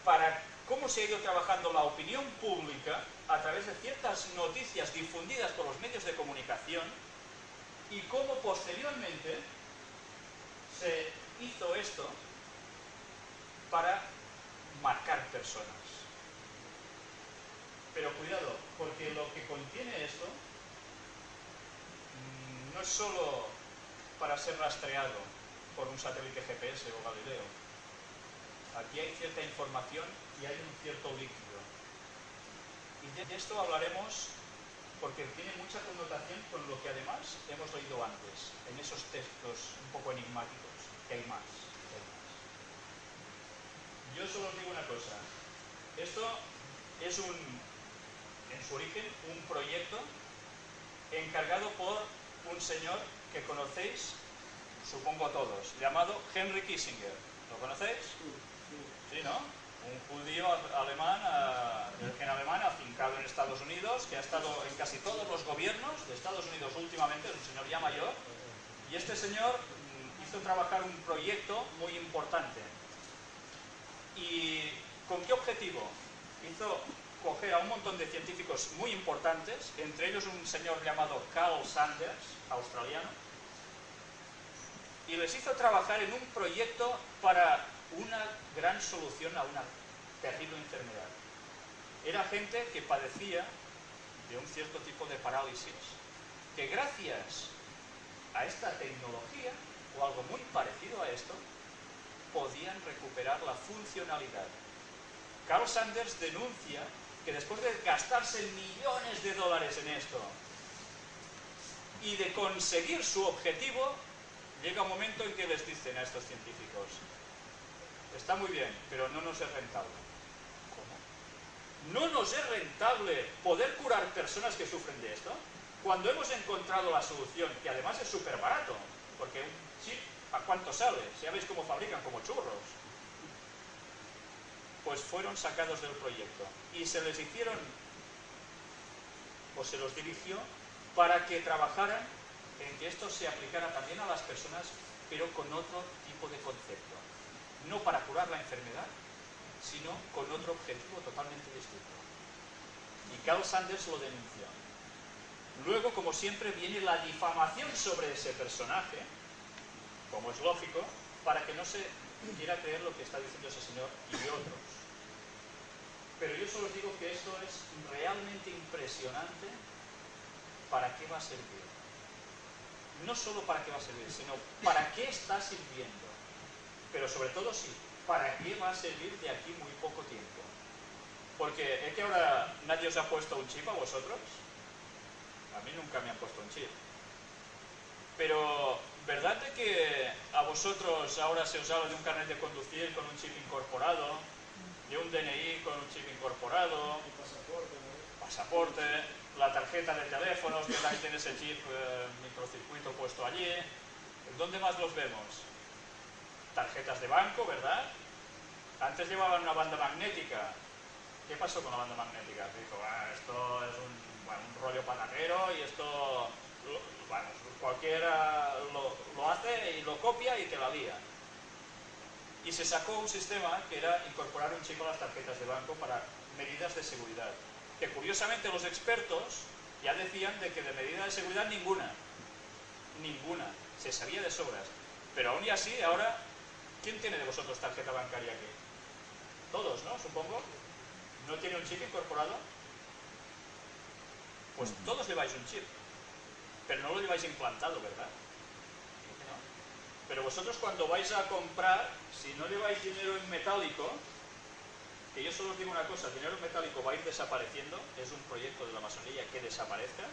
para cómo se ha ido trabajando la opinión pública a través de ciertas noticias difundidas por los medios de comunicación y cómo posteriormente se hizo esto para marcar personas. Pero cuidado, porque lo que contiene esto no es solo para ser rastreado por un satélite GPS o Galileo. Aquí hay cierta información y hay un cierto líquido. Y de esto hablaremos porque tiene mucha connotación con lo que además hemos leído antes, en esos textos un poco enigmáticos, que hay más. Yo solo os digo una cosa. Esto es en su origen, un proyecto encargado por un señor que conocéis, supongo todos, llamado Henry Kissinger. ¿Lo conocéis? Sí, ¿no? Un judío alemán, de origen alemán, afincado en Estados Unidos, que ha estado en casi todos los gobiernos de Estados Unidos últimamente, es un señor ya mayor, y este señor hizo trabajar un proyecto muy importante. ¿Y con qué objetivo? Hizo coger a un montón de científicos muy importantes, entre ellos un señor llamado Carl Sanders, australiano, y les hizo trabajar en un proyecto para una gran solución a una terrible enfermedad. Era gente que padecía de un cierto tipo de parálisis, que gracias a esta tecnología, o algo muy parecido a esto, podían recuperar la funcionalidad. Carl Sanders denuncia que después de gastarse millones de dólares en esto y de conseguir su objetivo, llega un momento en que les dicen a estos científicos: está muy bien, pero no nos es rentable. ¿Cómo? ¿No nos es rentable poder curar personas que sufren de esto? Cuando hemos encontrado la solución, que además es súper barato, porque un chip, ¿a cuánto sale? Si ya veis cómo fabrican, como churros. Pues fueron sacados del proyecto y se les hicieron, o se los dirigió, para que trabajaran en que esto se aplicara también a las personas, pero con otro tipo de concepto. No para curar la enfermedad, sino con otro objetivo totalmente distinto. Y Carl Sanders lo denunció. Luego, como siempre, viene la difamación sobre ese personaje, como es lógico, para que no se quiera creer lo que está diciendo ese señor y otros. Pero yo solo os digo que esto es realmente impresionante ¿para qué va a servir? No solo para qué va a servir, sino para qué está sirviendo. Pero sobre todo sí, ¿para qué va a servir de aquí muy poco tiempo? Porque es que ahora nadie os ha puesto un chip a vosotros. A mí nunca me han puesto un chip. Pero, ¿verdad de que a vosotros ahora se os habla de un carnet de conducir con un chip incorporado, de un DNI con un chip incorporado, pasaporte, la tarjeta de teléfonos que también tiene ese chip microcircuito puesto allí? ¿Dónde más los vemos? Tarjetas de banco, ¿verdad? Antes llevaban una banda magnética. ¿Qué pasó con la banda magnética? Se dijo, esto es un rollo patatero y esto, bueno, cualquiera lo hace y lo copia y te la lía. Y se sacó un sistema que era incorporar un chip a las tarjetas de banco para medidas de seguridad. Que curiosamente los expertos ya decían de que de medida de seguridad ninguna. Se sabía de sobras. Pero aún y así, ahora, ¿quién tiene de vosotros tarjeta bancaria aquí? Todos, ¿no? Supongo. ¿No tiene un chip incorporado? Pues todos lleváis un chip. Pero no lo lleváis implantado, ¿verdad? ¿No? Pero vosotros cuando vais a comprar, si no lleváis dinero en metálico, que yo solo os digo una cosa, el dinero en metálico va a ir desapareciendo, es un proyecto de la masonería que desaparezca.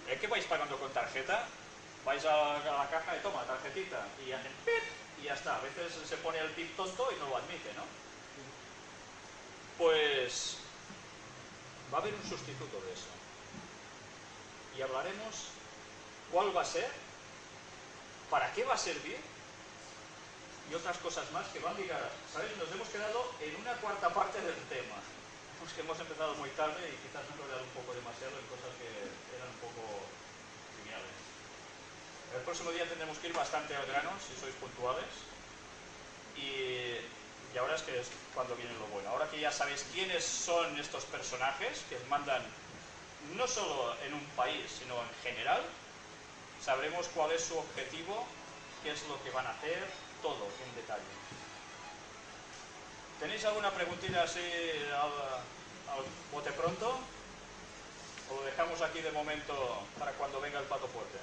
¿Es que vais pagando con tarjeta? Vais a la caja y toma, tarjetita, y hacen pip, y ya está. A veces se pone el pip tonto y no lo admite, ¿no? Pues va a haber un sustituto de eso. Y hablaremos cuál va a ser, para qué va a servir, y otras cosas más que van ligadas. ¿Sabéis? Nos hemos quedado en una cuarta parte del tema. Pues que hemos empezado muy tarde y quizás me he enrollado un poco demasiado en cosas que eran un poco triviales. El próximo día tendremos que ir bastante al grano, si sois puntuales. Y ahora es que es cuando viene lo bueno. Ahora que ya sabéis quiénes son estos personajes que mandan no solo en un país, sino en general, sabremos cuál es su objetivo, qué es lo que van a hacer, todo en detalle. ¿Tenéis alguna preguntita así al bote pronto? ¿O lo dejamos aquí de momento para cuando venga el plato fuerte?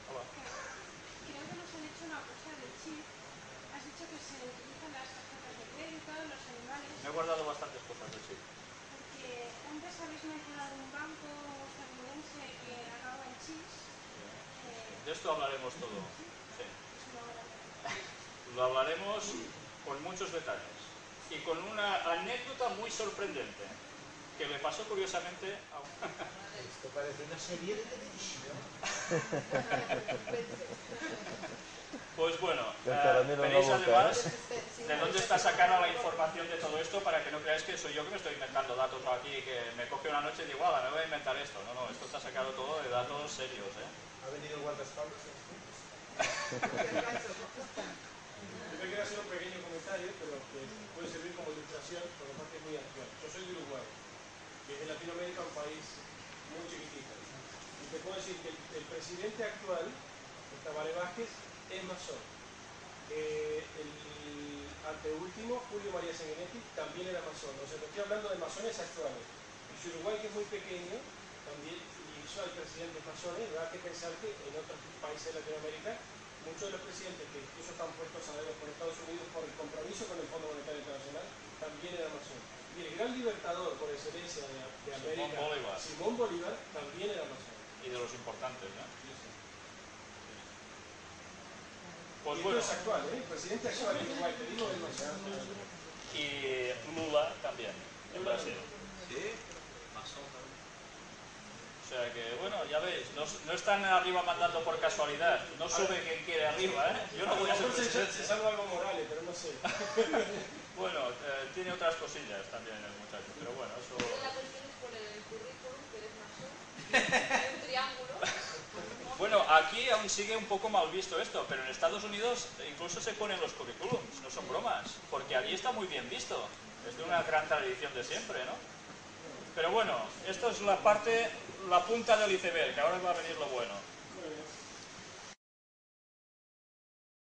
Hola. Creo que nos han hecho una cosa del chip. Has dicho que se utilizan las tarjetas de crédito, los animales. Me he guardado bastantes cosas del chip. Porque antes habéis mencionado un banco estadounidense que acaba en chips. De esto hablaremos todo. Sí. Lo hablaremos con muchos detalles. Y con una anécdota muy sorprendente que le pasó curiosamente a un... Esto parece una serie de televisión. Pues bueno, caramelo en la veréis boca, además de dónde está sacada la información de todo esto para que no creáis que soy yo que me estoy inventando datos aquí, que me coge una noche y digo, me voy a inventar esto. No, esto está sacado todo de datos serios, ¿eh? ¿Ha venido el guardaespaldas? Yo quiero hacer un pequeño comentario, pero que puede servir como ilustración, por lo cual es muy actual. Yo soy de Uruguay, que es de Latinoamérica un país muy chiquitito. Y te puedo decir que el presidente actual, Tabaré Vázquez, es masón. El anteúltimo, Julio María Sanguinetti, también era masón. O sea, te estoy hablando de masones actuales. Y si Uruguay, que es muy pequeño, también hizo al presidente masones, ¿verdad? Hay que pensar que en otros países de Latinoamérica muchos de los presidentes que incluso están puestos a dedo por Estados Unidos por el compromiso con el Fondo Monetario Internacional también eran masones. Y el gran libertador por excelencia de América, Simón Bolívar, también era masón. Y de los importantes, ¿no? Sí, sí. Pues Y bueno, esto es actual, ¿eh? El presidente actual de Uruguay, te digo, es masón. y Lula también, en Brasil. ¿Sí? O sea que, bueno, ya veis, no están arriba mandando por casualidad, no sube quien quiere arriba, ¿eh? Yo no voy a ser presidente. Se salva algo Morales, pero no sé. Bueno, tiene otras cosillas también el muchacho, pero bueno, eso... La cuestión es por el currículum, que eres masón, hay un triángulo. Bueno, aquí aún sigue un poco mal visto esto, pero en Estados Unidos incluso se ponen los currículums, no son bromas, porque allí está muy bien visto, es de una gran tradición de siempre, ¿no? Pero bueno, esto es la punta del iceberg, que ahora va a venir lo bueno.